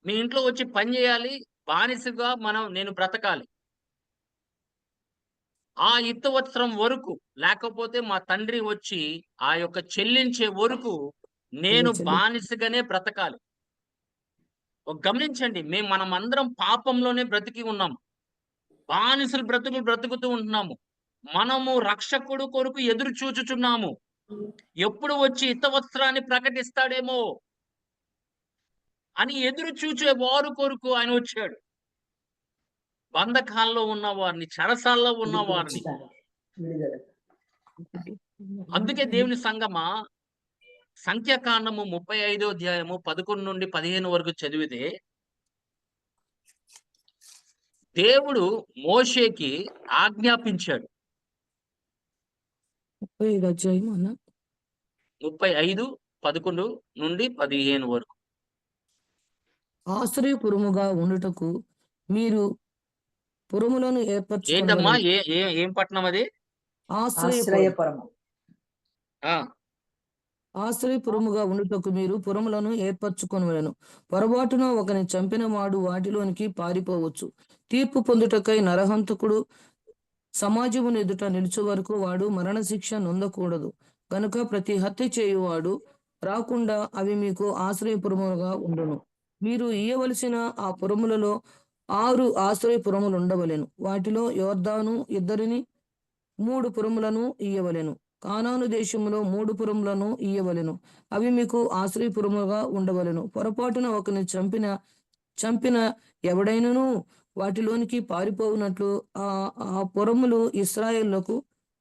మీ ఇంట్లో వచ్చి పని చేయాలి. బానిసగా నేను బ్రతకాలి. ఆ హితవత్సరం వరకు, లేకపోతే మా తండ్రి వచ్చి ఆ యొక్క చెల్లించే వరకు నేను బానిసగానే బ్రతకాలి. గమనించండి, మనమందరం పాపంలోనే బ్రతికి ఉన్నాము. బానిసలు బ్రతుకుతూ ఉంటున్నాము. మనము రక్షకుడు కొరకు ఎదురు చూచుచున్నాము. ఎప్పుడు వచ్చి హితవత్సరాన్ని ప్రకటిస్తాడేమో అని ఎదురు చూచే వారు కొరకు ఆయన వచ్చాడు. బంధకాల్లో ఉన్న వారిని, చెరసాల్లో ఉన్న వారిని. అందుకే దేవుని సంగమా, సంఖ్యాకాండము 35వ అధ్యాయము 11 నుండి 15 వరకు చదివితే దేవుడు మోషేకి ఆజ్ఞాపించాడు. 35:11 నుండి 15 వరకు. ఆశ్రయపురముగా ఉండుటకు మీరు పురములను ఏంటమ్మా? ఏర్పరచుకొనవలెను. ఏం పట్టణం అది? ఆశ్రయపురము. ఆశ్రయపురముగా ఉండుటకు మీరు పురములను ఏర్పరచుకొనవలెను. పొరపాటున ఒకని చంపిన వాడు వాటిలోనికి పారిపోవచ్చు. తీర్పు పొందుటకై నరహంతకుడు సమాజము ఎదుట నిలుచు వరకు వాడు మరణశిక్ష నొందకూడదు. కనుక ప్రతి హత్య చేయువాడు రాకుండా అవి మీకు ఆశ్రయపురములుగా ఉండును. మీరు ఇయ్యవలసిన ఆ పురములలో 6 ఆశ్రయపురములు ఉండవలెను. వాటిలో యొర్దాను ఇద్దరిని 3 పురములను ఇయ్యవలెను. కానాను దేశములో 3 పురములను ఇయ్యవలెను. అవి మీకు ఆశ్రయపురములుగా ఉండవలెను. పొరపాటున ఒకని చంపిన ఎవడైనను వాటిలోనికి పారిపోవునట్లు ఆ ఆ పురములు ఇశ్రాయేలులకు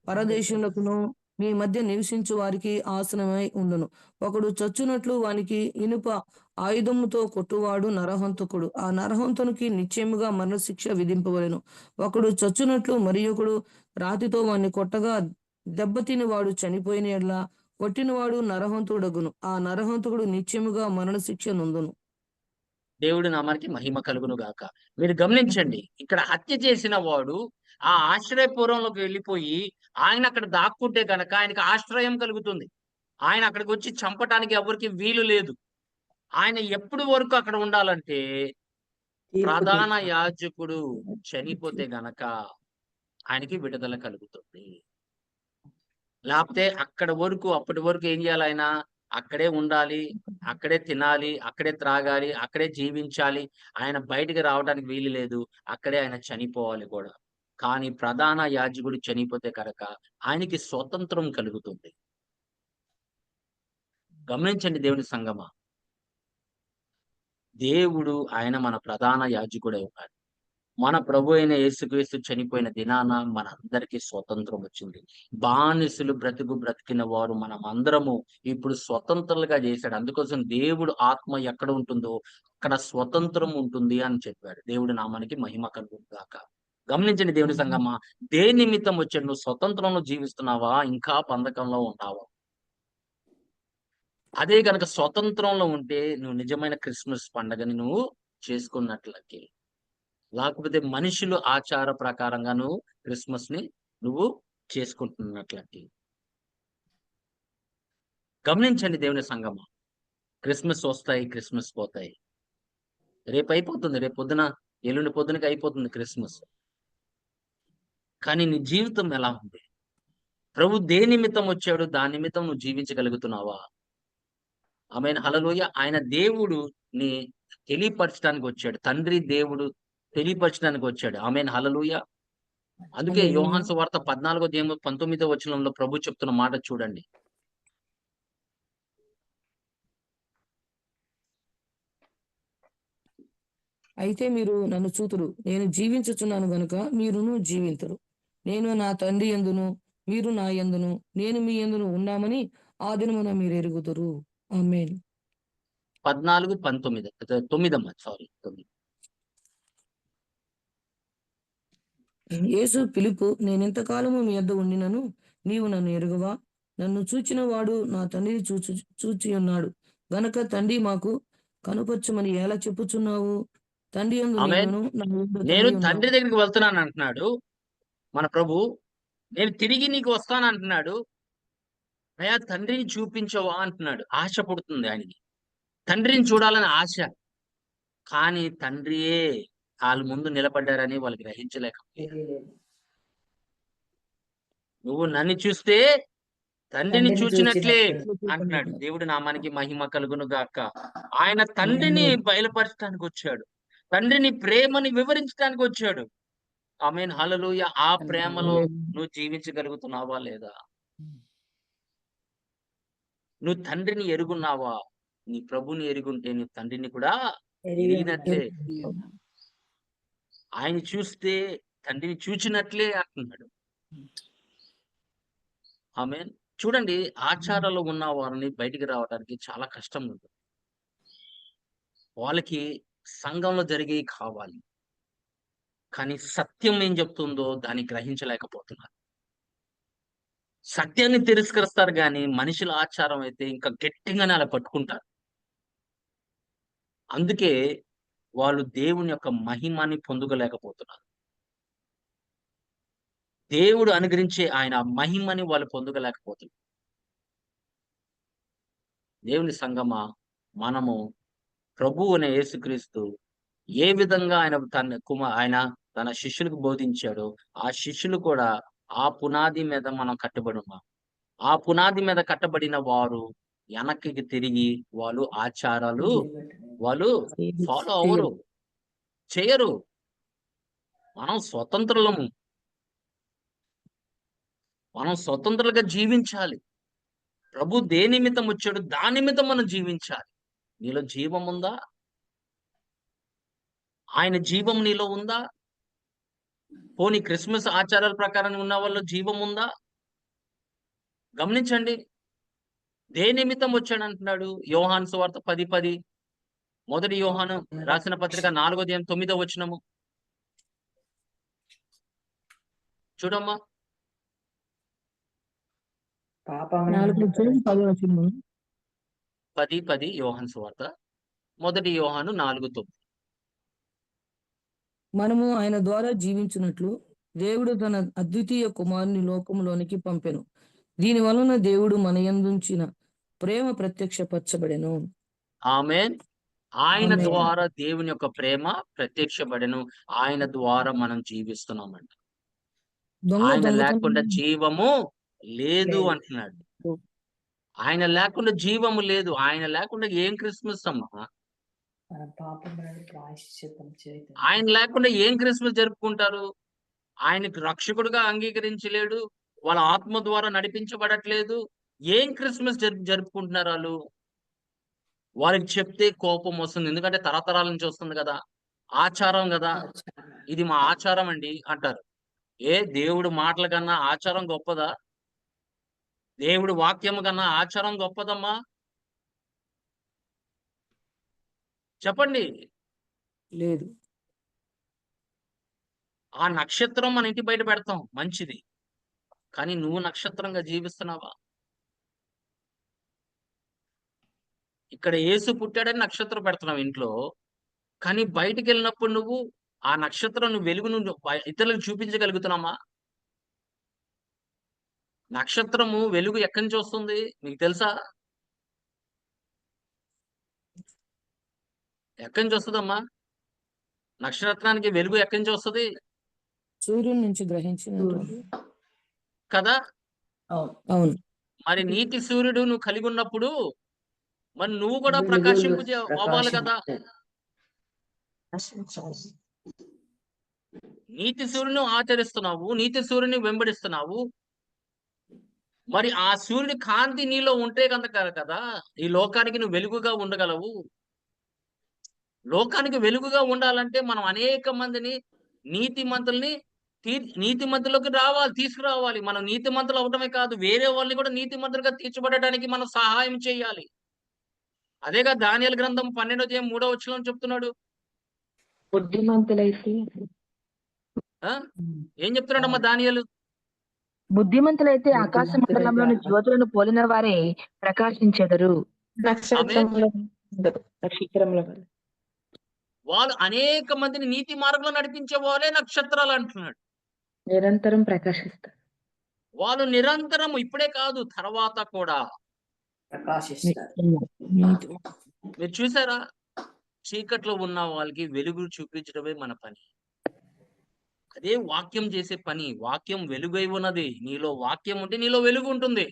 పరదేశులకును మీ మధ్య నివసించు వారికి ఆసనమై ఉండును. ఒకడు చచ్చునట్లు వానికి ఇనుప ఆయుధముతో కొట్టువాడు నరహంతకుడు. ఆ నరహంతునికి నిశ్చయముగా మరణశిక్ష విధింపవలెను. ఒకడు చచ్చునట్లు మరి ఒకడు రాతితో వాణ్ణి కొట్టగా దెబ్బతిని వాడు చనిపోయిన యెడల కొట్టినవాడు నరహంతుడగును. ఆ నరహంతకుడు నిశ్చయముగా మరణశిక్ష నొందును. దేవుడి నామానికి మహిమ కలుగును గాక. మీరు గమనించండి, ఇక్కడ హత్య చేసిన వాడు ఆ ఆశ్రయపురంలోకి వెళ్ళిపోయి ఆయన అక్కడ దాక్కుంటే గనక ఆయనకి ఆశ్రయం కలుగుతుంది. ఆయన అక్కడికి వచ్చి చంపటానికి ఎవరికి వీలు లేదు. ఆయన ఎప్పుడు వరకు అక్కడ ఉండాలంటే తీర్పు ప్రధాన తీర్చాలి. యాజకుడు చనిపోతే గనక ఆయనకి విడుదల కలుగుతుంది. లేకపోతే అప్పటి వరకు ఏం చేయాలి ఆయన? అక్కడే ఉండాలి, అక్కడే తినాలి, అక్కడే త్రాగాలి, అక్కడే జీవించాలి. ఆయన బయటికి రావడానికి వీలు లేదు. అక్కడే ఆయన చనిపోవాలి కూడా. కానీ ప్రధాన యాజకుడు చనిపోతే కనుక ఆయనకి స్వతంత్రం కలుగుతుంది. గమనించండి దేవుని సంగమా. దేవుడు ఆయన మన ప్రధాన యాజకుడై ఉన్నాడు. మన ప్రభు అయిన యేసుక్రీస్తు చనిపోయిన దినాన మనందరికీ స్వతంత్రం వచ్చింది. బానిసలు బ్రతికిన వారు మనం అందరము ఇప్పుడు స్వతంత్రులుగా చేశాడు. అందుకోసం దేవుడు ఆత్మ ఎక్కడ ఉంటుందో అక్కడ స్వతంత్రం ఉంటుంది అని చెప్పాడు. దేవుడి నామానికి మహిమ కలుగును గాక. గమనించండి దేవుని సంగమా, దేని నిమిత్తం వచ్చాడు? నువ్వు స్వతంత్రంలో జీవిస్తున్నావా, ఇంకా బంధకంలో ఉంటావా? అదే గనక స్వతంత్రంలో ఉంటే నువ్వు నిజమైన క్రిస్మస్ పండుగని నువ్వు చేసుకున్నట్లకి. లేకపోతే మనుషులు ఆచార ప్రకారంగా నువ్వు క్రిస్మస్ ని నువ్వు చేసుకుంటున్నట్లకి. గమనించండి దేవుని సంగమా, క్రిస్మస్ వస్తాయి, క్రిస్మస్ పోతాయి. రేపు అయిపోతుంది, రేపు పొద్దున ఎల్లుండి పొద్దునకి అయిపోతుంది క్రిస్మస్. కానీ నీ జీవితం ఎలా ఉంది? ప్రభు దేని నిమిత్తం వచ్చాడు? దాని నిమిత్తం నువ్వు జీవించగలుగుతున్నావా? ఆమేన్, హల్లెలూయా. ఆయన దేవుడు ని తెలియపరచడానికి వచ్చాడు. తండ్రి దేవుడు తెలియపరచడానికి వచ్చాడు. ఆమేన్, హల్లెలూయా. అందుకే హల్లెలూయా. యోహాను సువార్త 14వ అధ్యాయం 19వ వచనంలో ప్రభు చెప్తున్న మాట చూడండి. అయితే మీరు నన్ను చూతురు, నేను జీవించుచున్నాను గనుక మీరును జీవింతురు. నేను నా తండ్రి యందును మీరు నా యందును నేను మీ యందును ఉన్నామని ఆ దినమున మీరు ఎరుగుదురు. ఆమేన్. 14, 19 9 సారీ 9. యేసు పిలుపు, నేనింతకాలము మీ యొద్ద ఉండినను నీవు నన్ను ఎరుగవా? నన్ను చూచిన వాడు నా తండ్రిని చూచి ఉన్నాడు గనక తండ్రి మాకు కనుపరచమని ఎలా చెప్పుచున్నావు? తండ్రి యందు ఆమేన్. నేనును నా యందు నేను తండ్రి ఉన్నాడు. తండ్రి దగ్గరికి వెళ్తున్నాను అంటున్నాడు మన ప్రభు. నేను తిరిగి నీకు వస్తాను అంటున్నాడు. అయ్యా తండ్రిని చూపించవా అంటున్నాడు. ఆశ పుడుతుంది ఆయనకి, తండ్రిని చూడాలని ఆశ. కానీ తండ్రియే వాళ్ళ ముందు నిలబడ్డారని వాళ్ళు గ్రహించలేకపోయారు. తెలియలేదు. నువ్వు నన్ను చూస్తే తండ్రిని తండ్రిని చూచినట్లే చూచినట్లే. అంటున్నాడు. దేవుడి నామానికి మహిమ కలుగును గాక. ఆయన తండ్రిని బయలుపరచడానికి వచ్చాడు. తండ్రిని ప్రేమని వివరించడానికి వచ్చాడు. ఆమేన్, హల్లెలూయా. ఆ ప్రేమలో నువ్వు జీవించగలుగుతున్నావా లేదా? నువ్వు తండ్రిని ఎరుగున్నావా? నీ ప్రభుని ఎరుగుంటే నీ తండ్రిని కూడా ఎరిగినట్లే. ఆయన చూస్తే తండ్రిని చూచినట్లే అంటున్నాడు. ఆమేన్. చూడండి, ఆచారాలు ఉన్న వారిని బయటికి రావడానికి చాలా కష్టం ఉంటుంది. వాళ్ళకి సంఘంలో జరిగేవి కావాలి. కానీ సత్యం ఏం చెప్తుందో దాన్ని గ్రహించలేకపోతున్నారు. సత్యాన్ని తిరస్కరిస్తారు కానీ మనుషుల ఆచారం అయితే ఇంకా గట్టిగానే అలా పట్టుకుంటారు. అందుకే వాళ్ళు దేవుని యొక్క మహిమని పొందుకోలేకపోతున్నారు. దేవుడు అనుగ్రహించే ఆయన మహిమని వాళ్ళు పొందుకోలేకపోతున్నారు. దేవుని సంగమా, మనము ప్రభువు అనే యేసుక్రీస్తు ఏ విధంగా ఆయన తన శిష్యులకు బోధించాడో ఆ శిష్యులు కూడా ఆ పునాది మీద మనం కట్టబడి ఉన్నాం. ఆ పునాది మీద కట్టబడిన వారు వెనక్కి తిరిగి వాళ్ళు ఆచారాలు వాళ్ళు ఫాలో చేయరు. అవ్వరు, చేయరు. మనం స్వతంత్రులము, మనం స్వతంత్రులుగా జీవించాలి. ప్రభు దే నిమిత్తం వచ్చాడు, దాని నిమిత్తం మనం జీవించాలి. నీలో జీవం ఉందా? ఆయన జీవం నీలో ఉందా? పోనీ క్రిస్మస్ ఆచారాల ప్రకారం ఉన్న వాళ్ళు జీవం ఉందా? గమనించండి. దే నిమిత్తం వచ్చాడు అంటున్నాడు యోహాను సువార్త 10:10. మొదటి యోహాను రాసిన పత్రిక 4:9 చూడమ్మా. 4:10 10:10 యోహాను సువార్త, మొదటి యోహాను 4:9. మనము ఆయన ద్వారా జీవించినట్లు దేవుడు తన అద్వితీయ కుమారుని లోకములోనికి పంపెను. దీని వలన దేవుడు మన యందుంచిన ప్రేమ ప్రత్యక్షపరచబడెను. ఆమేన్. ఆయన ఆమేన్. ద్వారా దేవుని యొక్క ప్రేమ ప్రత్యక్షపడెను. ఆయన ద్వారా మనం జీవిస్తున్నామంట. ఆయన లేకుండా జీవము లేదు అంటున్నాడు. ఆయన లేకుండా జీవము లేదు. ఆయన లేకుండా ఏం క్రిస్మస్ అమ్మా? మన పాపములను ప్రాయశ్చిత్తం చేయటం. ఆయన లేకుండా ఏం క్రిస్మస్ జరుపుకుంటారు? ఆయనకు రక్షకుడుగా అంగీకరించలేడు, వాళ్ళ ఆత్మ ద్వారా నడిపించబడట్లేదు. ఏం క్రిస్మస్ జరుపుకుంటున్నారు వాళ్ళు? వాళ్ళకి చెప్తే కోపం వస్తుంది. ఎందుకంటే తరతరాల నుంచి వస్తుంది కదా, ఆచారం కదా. ఇది మా ఆచారం అండి అంటారు. దేవుడు మాటల కన్నా ఆచారం గొప్పదా? దేవుడు వాక్యము కన్నా ఆచారం గొప్పదమ్మా? చెప్పండి. లేదు. ఆ నక్షత్రం మన ఇంటి బయట పెడతాం, మంచిది. కానీ నువ్వు నక్షత్రంగా జీవిస్తున్నావా? ఇక్కడ యేసు పుట్టాడని నక్షత్రం పెడుతున్నావు ఇంట్లో. కానీ బయటికి వెళ్ళినప్పుడు నువ్వు ఆ నక్షత్రం వెలుగును ఇతరులకు చూపించగలుగుతున్నామా? నక్షత్రము వెలుగు ఎక్కడి నుంచి వస్తుంది నీకు తెలుసా? ఎక్కడి నుంచి వస్తుందమ్మా? నక్షత్రానికి వెలుగు ఎక్కడి నుంచి వస్తుంది? సూర్యుని నుంచి గ్రహించినటువంటి కదా. అవును. మరి నీతి సూర్యుడు నువ్వు కలిగి ఉన్నప్పుడు మరి నువ్వు కూడా ప్రకాశింపు అవ్వాలి కదా. నీతి సూర్యుని ఆచరిస్తున్నావు, నీతి సూర్యుని వెంబడిస్తున్నావు. మరి ఆ సూర్యుని కాంతి నీలో ఉంటే కనుక కదా ఈ లోకానికి నువ్వు వెలుగుగా ఉండగలవు. లోకానికి వెలుగుగా ఉండాలంటే మనం అనేక మందిని నీతిమంతుల్ని నీతిమంతులకు తీసుకురావాలి. మనం నీతిమంతులు అవడమే కాదు, వేరే వాళ్ళని కూడా నీతిమంతులుగా తీర్చబడడానికి మనం సహాయం చేయాలి. అదేగా దానియేలు గ్రంథం 12:3 చెప్తున్నాడు. బుద్ధిమంతులైతే ఏం చెప్తున్నాడమ్మా దానియేలు? బుద్ధిమంతులైతే ఆకాశ మండలంలోని జ్యోతులను పోలిన వారే ప్రకాశించెదరు. నక్షత్రంలో వాళ్ళు అనేక మందిని నీతి మార్గంలో నడిపించే వాళ్ళే నక్షత్రాలు అంటున్నాడు. నిరంతరం ప్రకాశిస్తారు. వాళ్ళు నిరంతరం ఇప్పుడే కాదు తర్వాత కూడా ప్రకాశిస్తారు. మీరు చూసారా? చీకట్లో ఉన్న వాళ్ళకి వెలుగు చూపించడమే మన పని. అదే వాక్యం చేసే పని. వాక్యం వెలుగై ఉన్నది. నీలో వాక్యం ఉంటే నీలో వెలుగు ఉంటుంది.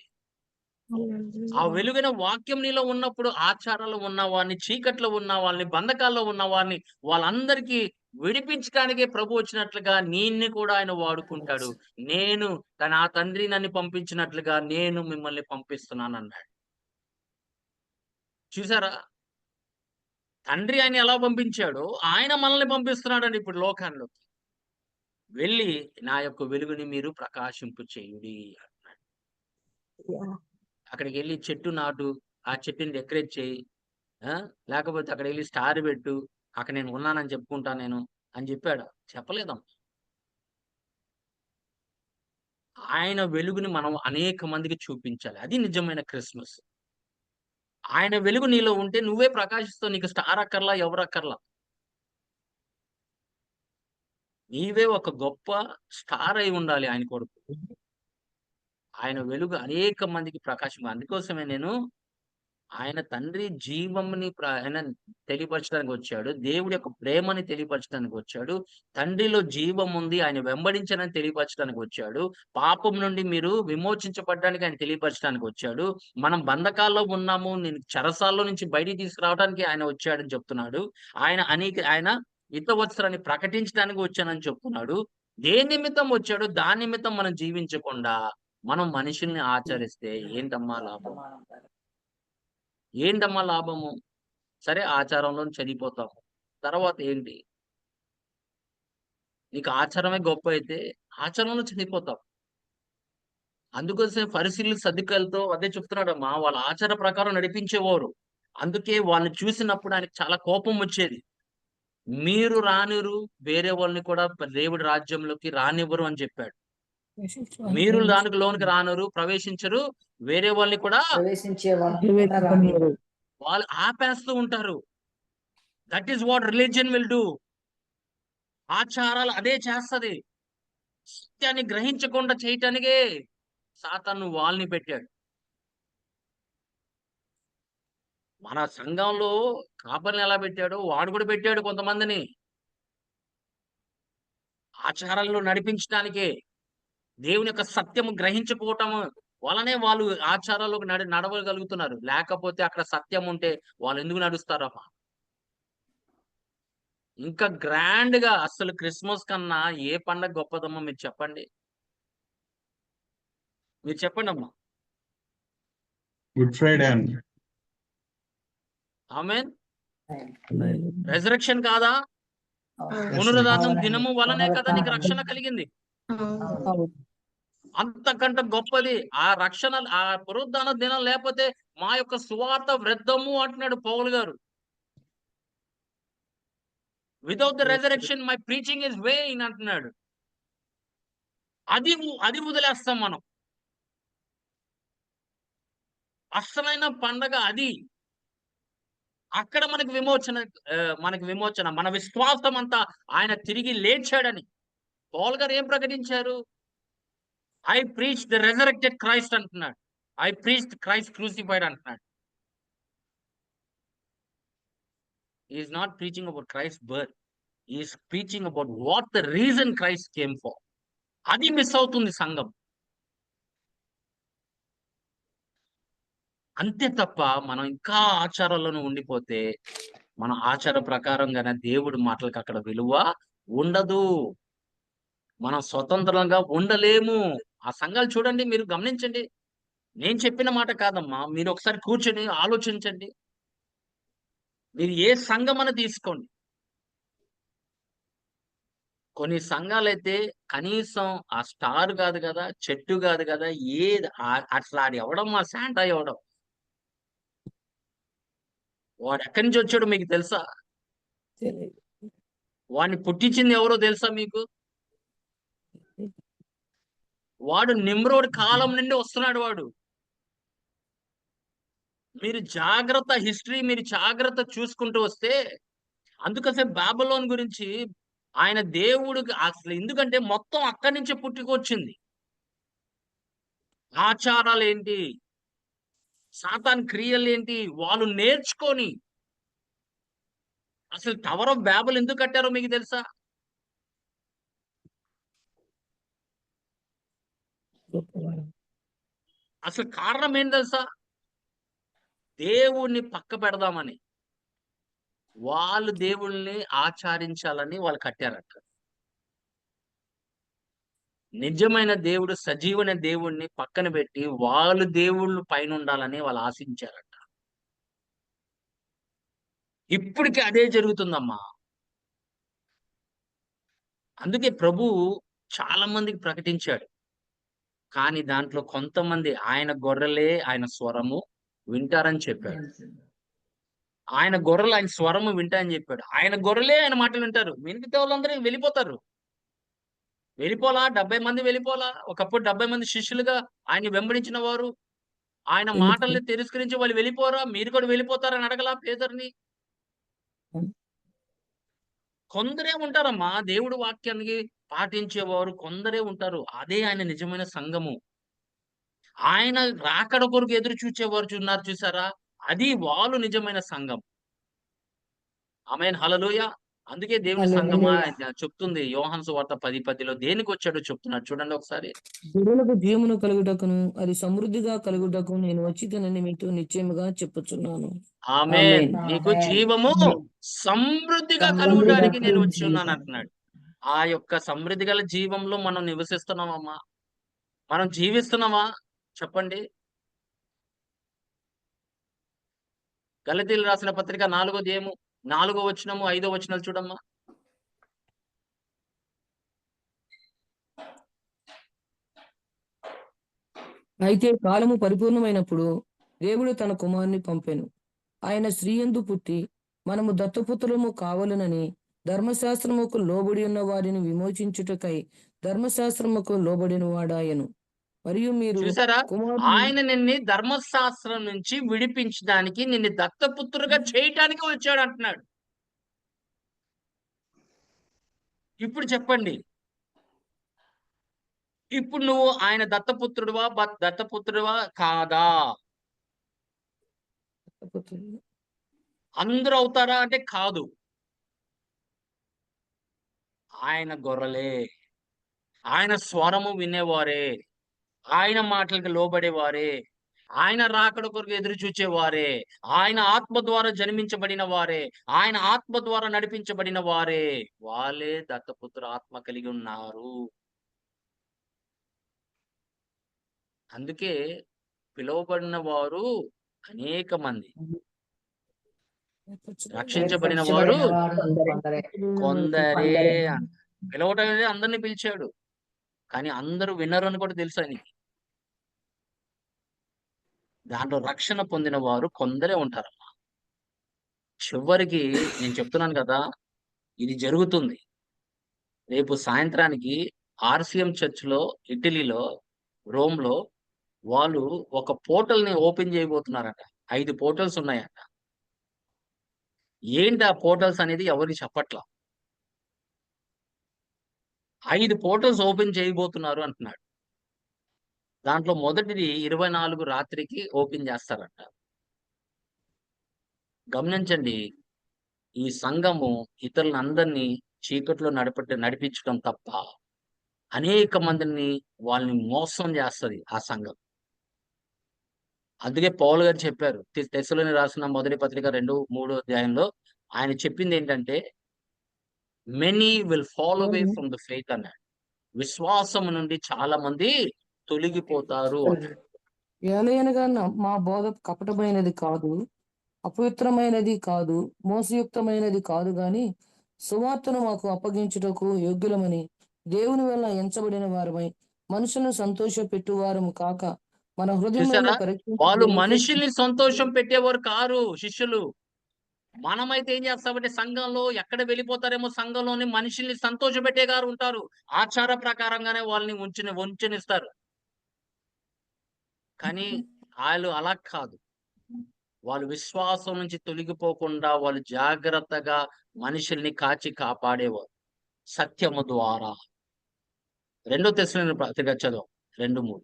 ఆ వెలుగైన వాక్యం నీలో ఉన్నప్పుడు ఆచారాలు ఉన్న వారిని, చీకట్లో ఉన్న వాళ్ళని, బంధకాల్లో ఉన్న వారిని వాళ్ళందరికీ విడిపించడానికే ప్రభు వచ్చినట్లుగా నిన్ను కూడా ఆయన వాడుకుంటాడు. నేను నా తండ్రి నన్ను పంపించినట్లుగా నేను మిమ్మల్ని పంపిస్తున్నాను అన్నాడు. చూసారా? తండ్రి ఆయన ఎలా పంపించాడో ఆయన మనల్ని పంపిస్తున్నాడండి ఇప్పుడు లోకాల్లోకి. వెళ్ళి నా యొక్క వెలుగుని మీరు ప్రకాశింపు చేయుడి అన్నాడు. అక్కడికి వెళ్ళి చెట్టు నాటు, ఆ చెట్టుని డెకరేట్ చేయి, లేకపోతే అక్కడ వెళ్ళి స్టార్ పెట్టు, అక్కడ నేను ఉన్నానని చెప్పుకుంటా నేను అని చెప్పాడు? చెప్పలేదమ్మా. ఆయన వెలుగుని మనం అనేక మందికి చూపించాలి. అది నిజమైన క్రిస్మస్. ఆయన వెలుగు నీలో ఉంటే నువ్వే ప్రకాశిస్తావు. నీకు స్టార్ అక్కర్లా, ఎవరక్కర్లా. నీవే ఒక గొప్ప స్టార్ అయి ఉండాలి ఆయన కొరకు. ఆయన వెలుగు అనేక మందికి ప్రకాశం. అందుకోసమే నేను ఆయన తండ్రి జీవంని ఆయన తెలియపరచడానికి వచ్చాడు. దేవుడి యొక్క ప్రేమని తెలియపరచడానికి వచ్చాడు. తండ్రిలో జీవం ఉంది. ఆయన వెంబడించనని తెలియపరచడానికి వచ్చాడు. పాపం నుండి మీరు విమోచించబడ్డానికి ఆయన తెలియపరచడానికి వచ్చాడు. మనం బంధకాల్లో ఉన్నాము. నేను చెరసాల్లో నుంచి బయటికి తీసుకురావడానికి ఆయన వచ్చాడని చెప్తున్నాడు. ఆయన హితవత్సరాన్ని ప్రకటించడానికి వచ్చానని చెప్తున్నాడు. దేని నిమిత్తం వచ్చాడో దాని నిమిత్తం మనం జీవించకుండా మనం మనుషుల్ని ఆచరిస్తే ఏంటమ్మా లాభం? ఏంటమ్మా లాభము? సరే ఆచారంలో చనిపోతాము. తర్వాత ఏంటి? నీకు ఆచారమే గొప్ప అయితే ఆచారంలో చనిపోతాం. అందుకోసం పరిశీలి సదుకలతో అదే చెప్తున్నాడమ్మా, వాళ్ళ ఆచార ప్రకారం నడిపించేవారు. అందుకే వాళ్ళని చూసినప్పుడు ఆయనకు చాలా కోపం వచ్చేది. మీరు రానిరు, వేరే వాళ్ళని కూడా దేవుడి రాజ్యంలోకి రానివ్వరు అని చెప్పాడు. మీరు లోనికి రానిరు, ప్రవేశించరు, వేరే వాళ్ళని కూడా ప్రవేశించే వాళ్ళు వాళ్ళు ఆపేస్తూ ఉంటారు. That is what religion will do. ఆచారాలు అదే చేస్తది. సత్యాన్ని గ్రహించకుండా చేయటానికే సాతాను వాళ్ళని పెట్టాడు. మన సంఘంలో కాపరిని ఎలా పెట్టాడో వాడు కూడా పెట్టాడు కొంతమందిని ఆచారాల్లో నడిపించడానికే. దేవుని యొక్క సత్యము గ్రహించకపోవటం వలనే వాళ్ళు ఆచారాల్లోకి నడవగలుగుతున్నారు. లేకపోతే అక్కడ సత్యం ఉంటే వాళ్ళు ఎందుకు నడుస్తారమ్మా? ఇంకా గ్రాండ్ గా అసలు క్రిస్మస్ కన్నా ఏ పండగ గొప్పదమ్మా? మీరు చెప్పండి. మీరు చెప్పండి అమ్మా. గుడ్ ఫ్రైడే అండి. ఆమేన్. రెజరెక్షన్ కాదా? పునరుద్ధానం దినము వలనే కదా నీకు రక్షణ కలిగింది. అంతకంటే గొప్పది ఆ రక్షణ. ఆ పునరుద్ధాన దినం లేకపోతే మా యొక్క సువార్త వృద్ధము అంటున్నాడు పౌలు గారు. Without the resurrection my preaching is vain అంటున్నాడు. అది వదిలేస్తాం మనం. అసలైన పండగ అది. అక్కడ మనకి విమోచన మన విశ్వాసం అంతా ఆయన తిరిగి లేచాడని పౌలు గారు ఏం ప్రకటించారు? I preach the resurrected Christ అంటున్నాడు. ఐ ప్రీచ్ క్రైస్ట్ క్రూసిఫైడ్ అంటున్నాడు. He is not preaching about Christ's birth. He is preaching about what the reason Christ came for. అది మిస్ అవుతుంది సంఘం. అంతే తప్ప మనం ఇంకా ఆచారాలను ఉండిపోతే మన ఆచార ప్రకారంగానే దేవుడి మాటలకు అక్కడ విలువ ఉండదు. మనం స్వతంత్రంగా ఉండలేము. ఆ సంఘాలు చూడండి, మీరు గమనించండి. నేను చెప్పిన మాట కాదమ్మా, మీరు ఒకసారి కూర్చొని ఆలోచించండి. మీరు ఏ సంఘం అని తీసుకోండి. కొన్ని సంఘాలైతే కనీసం ఆ స్టార్ కాదు కదా, చెట్టు కాదు కదా, అట్లా ఆడి ఎవడమ్మా శాంటా ఎవడం? వాడు ఎక్కడి నుంచి వచ్చాడు మీకు తెలుసా? వాడిని పుట్టించింది ఎవరో తెలుసా మీకు? వాడు నిమ్రోడ్ కాలం నుండి వస్తున్నాడు వాడు. మీరు జాగ్రత్త చూసుకుంటూ వస్తే, అందుకోసం బాబిలోన్ గురించి ఆయన దేవుడికి అసలు ఎందుకంటే మొత్తం అక్కడి నుంచే పుట్టుకొచ్చింది. ఆచారాలు ఏంటి, సాతాన్ క్రియలు ఏంటి, వాళ్ళు నేర్చుకొని అసలు టవర్ ఆఫ్ బాబెల్ ఎందుకు కట్టారో మీకు తెలుసా? అసలు కారణం ఏం తెలుసా? దేవుణ్ణి పక్క పెడదామని, వాళ్ళు దేవుళ్ళని ఆచరించాలని వాళ్ళు కట్టారట. నిజమైన దేవుడు, సజీవమైన దేవుణ్ణి పక్కన పెట్టి వాళ్ళు దేవుళ్ళు పైన ఉండాలని వాళ్ళు ఆశించారట. ఇప్పటికీ అదే జరుగుతుందమ్మా. అందుకే ప్రభు చాలా మందికి ప్రకటించాడు. కానీ దాంట్లో కొంతమంది ఆయన గొర్రెలే ఆయన స్వరము వింటారని చెప్పాడు. ఆయన గొర్రెలు ఆయన స్వరము వింటాయని చెప్పాడు. ఆయన గొర్రెలే ఆయన మాటలు వింటారు. మిగతా వాళ్ళందరూ వెళ్ళిపోతారు. వెళ్ళిపోలా 70 మంది వెళ్ళిపోలా. ఒకప్పుడు 70 మంది శిష్యులుగా ఆయన వెంబడించిన వారు ఆయన మాటల్ని తిరస్కరించి వాళ్ళు వెళ్ళిపోరా? మీరు కూడా వెళ్ళిపోతారని అడగలా పేదర్ని? కొందరే ఉంటారమ్మా దేవుడు వాక్యానికి పాటించేవారు, కొందరే ఉంటారు. అదే ఆయన నిజమైన సంఘము. ఆయన రాకడ కొరకు ఎదురు చూచేవారు చూసారా? అది వాళ్ళు నిజమైన సంఘం. ఆమేన్, హల్లెలూయా. అందుకే దేవుని సంఘమా చెప్తుంది యోహాను సువార్త 10:10లో దేనికి వచ్చాడో చెప్తున్నాడు చూడండి ఒకసారి. గొర్రెలకు జీవమును కలుగుటకును అది సమృద్ధిగా కలుగుటకు నేను వచ్చితనని మీతో నిశ్చయముగా చెప్పుచున్నాను. ఆమేన్. ఆమేన్. నీకు జీవము సమృద్ధిగా కలుగుటానికి నేను వచ్చి ఉన్నాను అంటున్నాడు. ఆ యొక్క సమృద్ధి గల జీవంలో మనం నివసిస్తున్నామమ్మా. మనం జీవిస్తున్నామా చెప్పండి. గలతీయులకు రాసిన పత్రిక 4వ అధ్యాయము 4వ వచనము 5వ వచనాలు చూడమ్మా. అయితే కాలము పరిపూర్ణమైనప్పుడు దేవుడు తన కుమారుని పంపెను. ఆయన స్త్రీయందు పుట్టి మనము దత్తపుత్రులము కావాలనని ధర్మశాస్త్రముకు లోబడి ఉన్న వారిని విమోచించుటకై ధర్మశాస్త్రముకు లోబడిన వాడాయను. మరియు మీరు చూసారా, కుమారుని ఆయన నిన్ను ధర్మశాస్త్రం నుంచి విడిపించడానికి, నిన్ను దత్తపుత్రుగా చేయటానికి వచ్చాడు అంటున్నాడు. ఇప్పుడు చెప్పండి, ఇప్పుడు నువ్వు ఆయన దత్తపుత్రుడివా కాదా? దత్తపుత్రులు. అందరూ అవుతారా అంటే కాదు. ఆయన గొర్రెలే, ఆయన స్వరము వినేవారే, ఆయన మాటలకు లోబడేవారే, ఆయన రాకడ కొరకు ఎదురు చూచేవారే, ఆయన ఆత్మ ద్వారా జన్మించబడిన వారే, ఆయన ఆత్మ ద్వారా నడిపించబడిన వారే, వాళ్ళే దత్తపుత్ర ఆత్మ కలిగి ఉన్నారు. అందుకే పిలువబడిన వారు అనేక మంది, రక్షించబడిన వారు కొందరే. పిలవటం అనేది అందరినీ పిలిచాడు, కానీ అందరూ వినరు అని కూడా తెలుసు ఆయనకి. దాంట్లో రక్షణ పొందిన వారు కొందరే ఉంటారమ్మా. చివరికి నేను చెప్తున్నాను కదా, ఇది జరుగుతుంది. రేపు సాయంత్రానికి ఆర్సిఎం చర్చ్‌లో, ఇటలీలో, రోమ్‌లో వాళ్ళు ఒక పోర్టల్‌ని ఓపెన్ చేయబోతున్నారట. 5 పోర్టల్స్ ఉన్నాయట. ఏంటి ఆ పోర్టల్స్ అనేది ఎవరికీ చెప్పట్ల. 5 పోర్టల్స్ ఓపెన్ చేయబోతున్నారు అంటున్నాడు. దాంట్లో మొదటిది 24 రాత్రికి ఓపెన్ చేస్తారంట. గమనించండి, ఈ సంఘము ఇతరులందరినీ చీకట్లో నడిపించడం తప్ప అనేక మందిని వాళ్ళని మోసం చేస్తది ఆ సంఘం. అందుకే పౌలు గారు చెప్పారు, తెస్సలోనికి రాసిన మొదటి పత్రిక 2-3 అధ్యాయంలో ఆయన చెప్పింది ఏంటంటే, many will fall away from the faith అన్నాడు. విశ్వాసం నుండి చాలా మంది తొలగిపోతారు అన్నాడు. ఏలయనగా మా బోధ కపటమైనది కాదు, అపవిత్రమైనది కాదు, మోసయుక్తమైనది కాదు గాని సువార్తను మాకు అప్పగించుటకు యోగ్యులమని దేవుని వల్ల ఎంచబడిన వారమై మనుషులను సంతోషపెట్టువారము కాక మన హృదయములను చూసారా, పరీక్షించి వాళ్ళు గ్రహించు- మనుషుల్ని సంతోషం పెట్టేవారు కారు శిష్యులు. మనమైతే ఏం చేస్తామంటే సంఘంలో ఎక్కడ వెళ్ళిపోతారేమో, సంఘంలోని మనుషుల్ని సంతోషపెట్టే గారు ఉంటారు. ఆచార ప్రకారంగానే వాళ్ళని ఉంచనిస్తారు. కానీ వాళ్ళు అలా కాదు. వాళ్ళు విశ్వాసం నుంచి తొలగిపోకుండా వాళ్ళు జాగ్రత్తగా మనుషుల్ని కాపాడేవారు సత్యము ద్వారా. 2 తెస్సలోనికీయుల పత్రిక చదువు 2:3.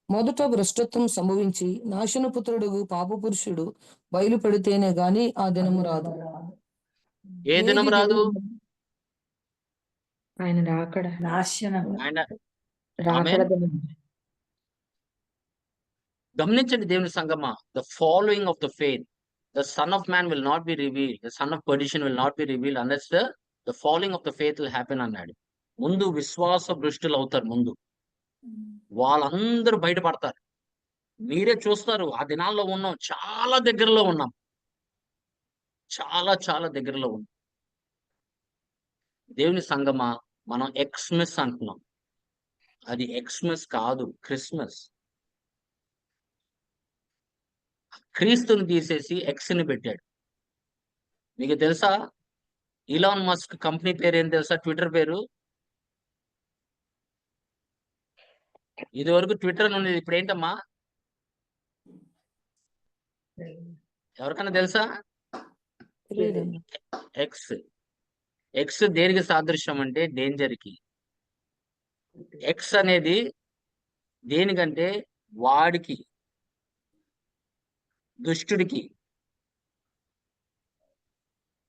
మొదట భ్రష్టత్వం సంభవించి నాశనపుత్రుడు పాపపురుషుడు బయలుపడితేనే గాని ఆ దినము రాదు. ఏ దినం ఏది రాదు? దేవుడు- ఆయన రాకడ నాశనం ఆయన రాకడ ఆమేన్. గమనించండి దేవుని సంగమా, the following of the faith, the son of man will not be revealed, the son of perdition will not be revealed unless the following of the faith will happen అన్నాడు. ముందు విశ్వాస భ్రష్టులు అవుతారు. ముందు వాళ్ళందరూ బయటపడతారు. మీరే చూస్తారు, ఆ దినాల్లో ఉన్నాం, చాలా దగ్గరలో ఉన్నాం, చాలా చాలా దగ్గరలో ఉన్నాం. దేవుని సంగమా, మనం ఎక్స్మిస్ అంటున్నాం, అది ఎక్స్మిస్ కాదు, క్రిస్మస్. క్రీస్తుని తీసేసి ఎక్స్ని పెట్టాడు. మీకు తెలుసా, ఇలాన్ మస్క్ కంపెనీ పేరు ఏం తెలుసా? ట్విట్టర్ పేరు. ఇది వరకు ట్విట్టర్ నుండి, ఇప్పుడు ఏంటమ్మా ఎవరికైనా తెలుసా? తెలియదండి. ఎక్స్. ఎక్స్ దేనికి సాదృశ్యం అంటే డేంజర్ కి. ఎక్స్ అనేది దేనికంటే వాడికి, దుష్టుడికి.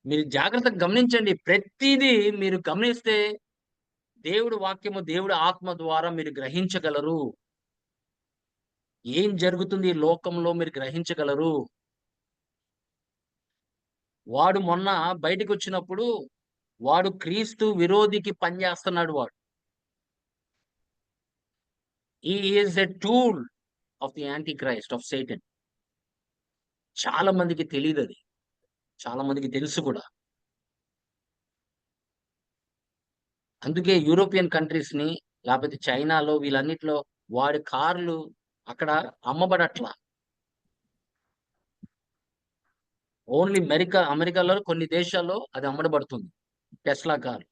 మీరు జాగ్రత్తగా గమనించండి. ప్రతిదీ మీరు గమనిస్తే దేవుడి వాక్యము, దేవుడి ఆత్మ ద్వారా మీరు గ్రహించగలరు. ఏం జరుగుతుంది ఈ లోకంలో మీరు గ్రహించగలరు. వాడు మొన్న బయటికొచ్చినప్పుడు వాడు క్రీస్తు విరోధికి పనిచేస్తున్నాడు వాడు. He is a tool of the anti Christ of Satan. చాలా మందికి తెలీదది. చాలా మందికి తెలుసు కూడా. అందుకే యూరోపియన్ కంట్రీస్‌ని లేకపోతే చైనాలో వీళ్ళన్నిట్లో వాడి కార్లు అక్కడ అమ్మబడట్లా. ఓన్లీ అమెరికాలో కొన్ని దేశాల్లో అది అమ్మడబడుతుంది. Tesla car.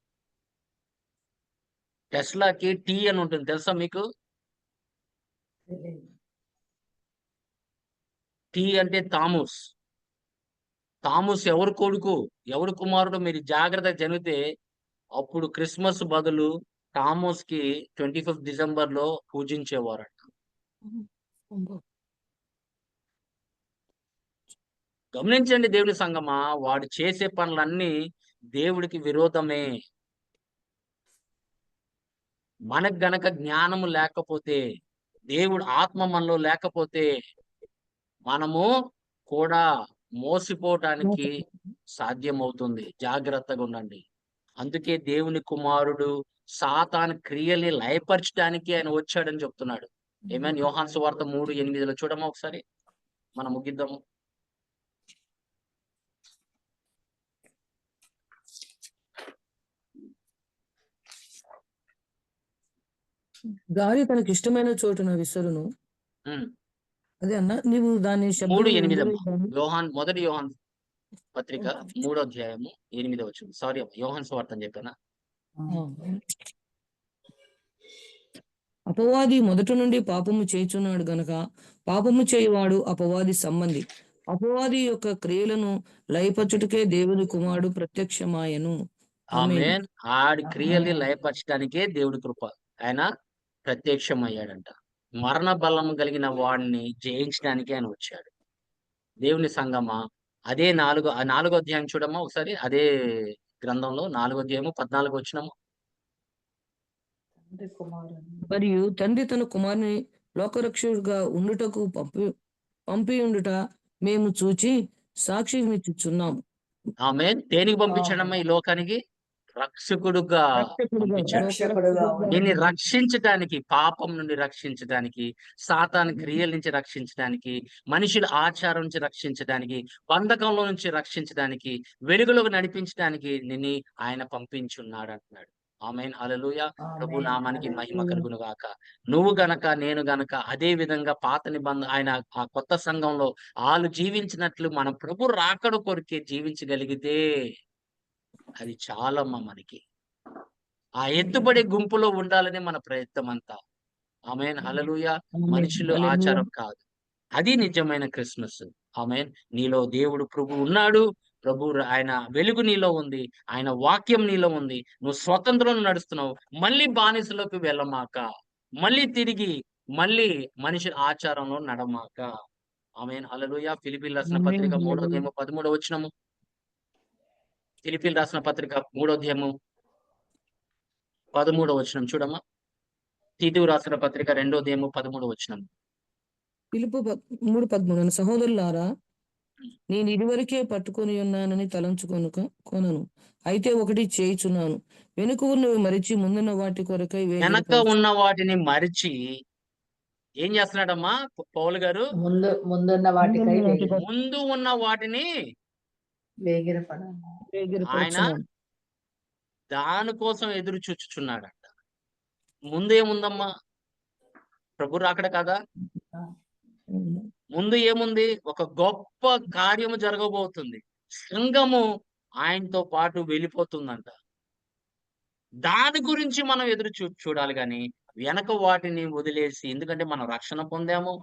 టెస్లాకి టీ అని ఉంటుంది తెలుసా మీకు? తెలియదు. టీ అంటే థామస్. థామస్ ఎవరు కొడుకు, ఎవరు కుమారుడు మీరు జాగ్రత్తగా చదివితే అప్పుడు క్రిస్మస్ బదులు థామస్‌కి 25th డిసెంబర్‌లో పూజించేవారట. గమనించండి దేవుని సంగమా, వాడు చేసే పనులన్నీ దేవుడికి విరోధమే. మనకు గనక జ్ఞానము లేకపోతే, దేవుడు ఆత్మ మనలో లేకపోతే మనము కూడా మోసిపోవటానికి సాధ్యమవుతుంది. జాగ్రత్తగా ఉండండి. అందుకే దేవుని కుమారుడు సాతాను క్రియల్ని లయపరచడానికి ఆయన వచ్చాడని చెప్తున్నాడు. ఆమేన్. యోహాను సువార్త 3:8 చూడమ్మా ఒకసారి. మనం ముగిద్దాము. గాలి తనకి ఇష్టమైన చోటున విసరును. ఉమ్. అదే అన్న, నీవు దాని శబ్దం 3:8 అమ్మా. మొదటి యోహాను పత్రిక 3వ అధ్యాయము 8వ వచనం. సారీ అమ్మా, యోహాను సువార్త అని చెప్పానా? అపవాది మొదటి నుండి పాపము చేయుచున్నాడు గనక పాపము చేయువాడు అపవాది సంబంధి. అపవాది యొక్క క్రియలను లయపరచుటకే దేవుని కుమారుడు ప్రత్యక్షమాయెను. ఆమేన్. ఆడి క్రియల్ని లయపరచడానికే దేవుడి కృప. ఆయన ప్రత్యక్షమయ్యాడంట. మరణ బలము కలిగిన వాడిని జయించడానికి ఆయన వచ్చాడు. దేవుని సంగమా, అదే 4వ అధ్యాయం చూడమ్మా ఒకసారి. అదే గ్రంథంలో 4వ అధ్యాయము 14 వచనము. తండ్రి కుమారుని మరియు తండ్రి తన కుమారుని లోకరక్షకుడుగా ఉండుటకు పంపి ఉండుట మేము చూచి సాక్ష్యమిచ్చుచున్నాము. ఆమేన్. దేనికి పంపించాడమ్మా ఈ లోకానికి? రక్షకుడుగా పంపించాడు. రక్షకుడుగా దీన్ని రక్షించడానికి, పాపం నుండి రక్షించడానికి, సాతాను క్రియల నుంచి రక్షించడానికి, మనుషుల ఆచారం నుంచి రక్షించడానికి, బంధకంలో నుంచి రక్షించడానికి, వెలుగులోకి నడిపించడానికి నిన్ను ఆయన పంపించున్నాడు అంటున్నాడు. ఆమేన్. హల్లెలూయా. ప్రభు నామానికి మహిమ కలుగును గాక. నువ్వు గనక నేను గనక అదే విధంగా పాత నిబంధన ఆయన ఆ కొత్త సంఘంలో వాళ్ళు జీవించినట్లు మన ప్రభు రాకడ కొరికే జీవించగలిగితే అది చాలమ్మా మనకి. ఆ ఎత్తుబడే గుంపులో ఉండాలని మన ప్రయత్నం అంతా. ఆమేన్. హల్లెలూయా. మనుషులు ఆచారం కాదు. అది నిజమైన క్రిస్మస్. ఆమేన్. నీలో దేవుడు ప్రభు ఉన్నాడు. ఆయన వెలుగు నీలో ఉంది. ఆయన వాక్యం నీలో ఉంది. నువ్వు స్వతంత్రంలో నడుస్తున్నావు. మళ్ళీ బానిసలోకి వెళ్ళమాక. మళ్ళీ తిరిగి మనిషి ఆచారంలో నడమాక. ఆమేన్. హల్లెలూయా. ఫిలిప్పీయులకు రాసిన పత్రిక 3వ అధ్యాయము 13వ వచనము. ఫిలిప్పీయులకు రాసిన పత్రిక 3వ అధ్యాయము 13వ వచనం చూడమ్మా. తీతుకు రాసిన పత్రిక 2వ అధ్యాయము 13వ వచనం. పిలుపు 3:13 సహోదరులారా, నేను ఇదివరకే పట్టుకొని ఉన్నానని కొనను. అయితే ఒకటి చేయుచున్నాను, వెనుక ఉన్నవి మరిచి ముందున్న వాటి కొరకై వెనక ఉన్న వాటిని మరిచి ఏం చేస్తున్నాడమ్మా పౌలు గారు? ముందున్న వాటికై ముందు ఉన్న వాటిని ఆయన దానికోసం ఎదురు చూచుచున్నాడంట. ముందు ఏముందమ్మా? ప్రభు రాకడ కదా. ముందు ఏముంది? ఒక గొప్ప కార్యము జరగబోతుంది. సంఘము ఆయనతో పాటు వెళ్ళిపోతుందంట. దాని గురించి మనం ఎదురు చూడాలి గాని వెనక వాటిని వదిలేసి, ఎందుకంటే మనం రక్షణ పొందాము.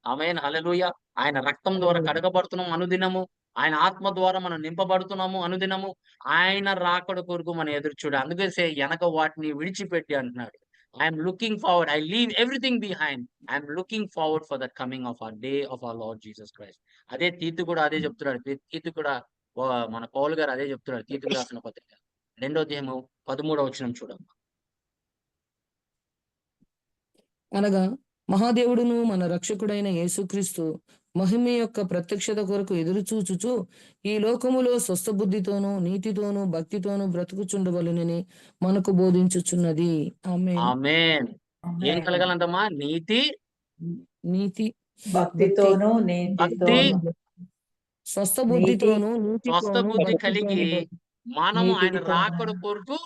ఆమేన్. హల్లెలూయా. ఆయన రక్తం ద్వారా కడగబడుతున్నాము అనుదినము. ఆయన ఆత్మ ద్వారా మనం నింపబడుతున్నాము అనుదినము. ఆయన రాకడ కొరకు మనం ఎదురు చూడాలి. అందుకే వెనక వాటిని విడిచిపెట్టి అంటున్నాడు. I'm looking forward. I leave everything behind. I'm looking forward for that coming of our day of our Lord Jesus Christ. అదే తీతు కూడా అదే చెప్తున్నాడు. తీతు కూడా మన పౌలు గారు అదే చెప్తున్నాడు. తీతుకు రాసిన పత్రిక 2వ అధ్యాయము 13వ వచనం చూడమ్మా. అనగా మహాదేవుడును మన రక్షకుడైన యేసుక్రీస్తు మహిమ యొక్క ప్రత్యక్షత కొరకు ఎదురు చూచుచు ఈ లోకములో స్వస్థ బుద్ధితోనూ నీతితోనూ భక్తితోనూ బ్రతుకుచుండవలెనని మనకు బోధించుచున్నది. ఆమేన్. ఆమేన్. ఏం ఆమేన్. కలగాలంటమ్మా? నీతి, నీతి, భక్తితోనూ భక్తి, నీతితోనూ స్వస్థ నీతి, బుద్ధితోనూ స్వస్థ నీతితోనూ బుద్ధి కలిగి భక్తితోనూ మనము ఆయన నీతితోనూ రాకడ కొరకు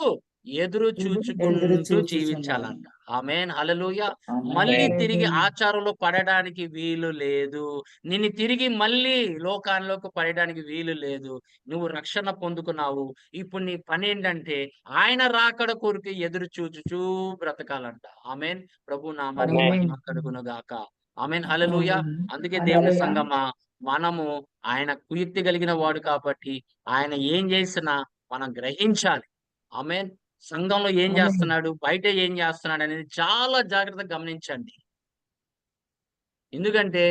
ఎదురు ఎదురు చూచుకుంటూ చూచుచున్నాము. జీవించాలంట. ఆమేన్. హల్లెలూయా. ఆమేన్. మళ్ళీ తిరిగి ఆమేన్. ఆచారంలో పడడానికి వీలు లేదు. నిన్ను తిరిగి మళ్ళీ లోకాల్లోకి పడడానికి వీలు లేదు. నువ్వు రక్షణ పొందుకున్నావు. ఇప్పుడు నీ పని ఏంటంటే ఆయన రాకడ కొరకు ఎదురు చూచుచూ బ్రతకాలంట. ఆమేన్. ప్రభు నామానికి ఆమేన్. మహిమ కలుగును గాక. ఆమేన్. హల్లెలూయా. ఆమేన్. అందుకే దేవుని హల్లెలూయా. సంగమా, మనము ఆయన కుయుక్తి కలిగిన వాడు కాబట్టి ఆయన ఏం చేసినా మనం గ్రహించాలి. ఆమేన్. సంఘంలో ఏం ఆమేన్. చేస్తున్నాడు, బయట ఏం చేస్తున్నాడు అనేది చాలా జాగ్రత్తగా గమనించండి. ఎందుకంటే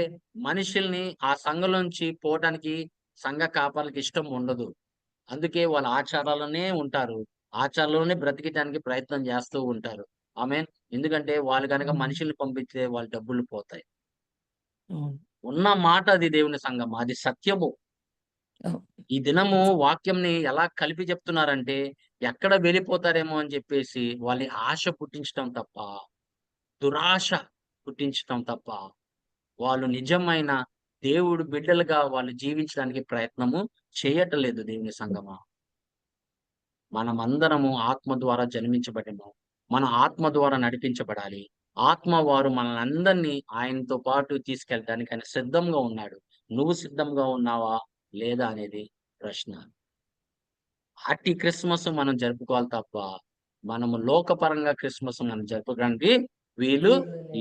మనుషుల్ని ఆ సంఘంలోంచి పోవటానికి సంఘ కాపరులకు ఇష్టం ఉండదు. అందుకే వాళ్ళ ఆచారాలనే ఉంటారు. ఆచారాల్లోనే బ్రతికటానికి ప్రయత్నం చేస్తూ ఉంటారు. ఆమేన్. ఎందుకంటే వాళ్ళు గనక మనుషుల్ని పంపిస్తే వాళ్ళ డబ్బులు పోతాయి. అవును. ఉన్న మాట అది దేవుని సంఘం. అది సత్యము. అవును. ఈ దినము వాక్యంని ఎలా కలిపి చెప్తున్నారంటే ఎక్కడ వెళ్ళిపోతారేమో అని చెప్పేసి వాళ్ళని ఆశ పుట్టించడం తప్ప, దురాశ పుట్టించడం తప్ప, వాళ్ళు నిజమైన దేవుడు బిడ్డలుగా వాళ్ళు జీవించడానికి ప్రయత్నము చేయట్లేదు దేవుని సంగమా. మనమందరము ఆత్మ ద్వారా జన్మించబడినాం. మన ఆత్మ ద్వారా నడిపించబడాలి. ఆత్మ వారు మనల్నందరినీ ఆయనతో పాటు తీసుకెళ్ళడానికి ఆయన సిద్ధంగా ఉన్నాడు. నువ్వు సిద్ధంగా ఉన్నావా లేదా అనేది ప్రశ్న. అట్టి క్రిస్మస్ మనం జరుపుకోవాలి తప్ప మనము లోకపరంగా క్రిస్మస్ మనం జరుపుకోవడానికి వీలు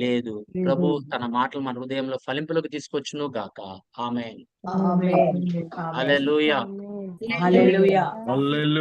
లేదు. ప్రభు తన మాటలు మన హృదయంలో ఫలింపులకు తీసుకొచ్చును గాక. ఆమేన్. ఆమేన్. ఆమేన్. హల్లెలూయా. ఆమేన్. హల్లెలూయా. హల్లెలూయా.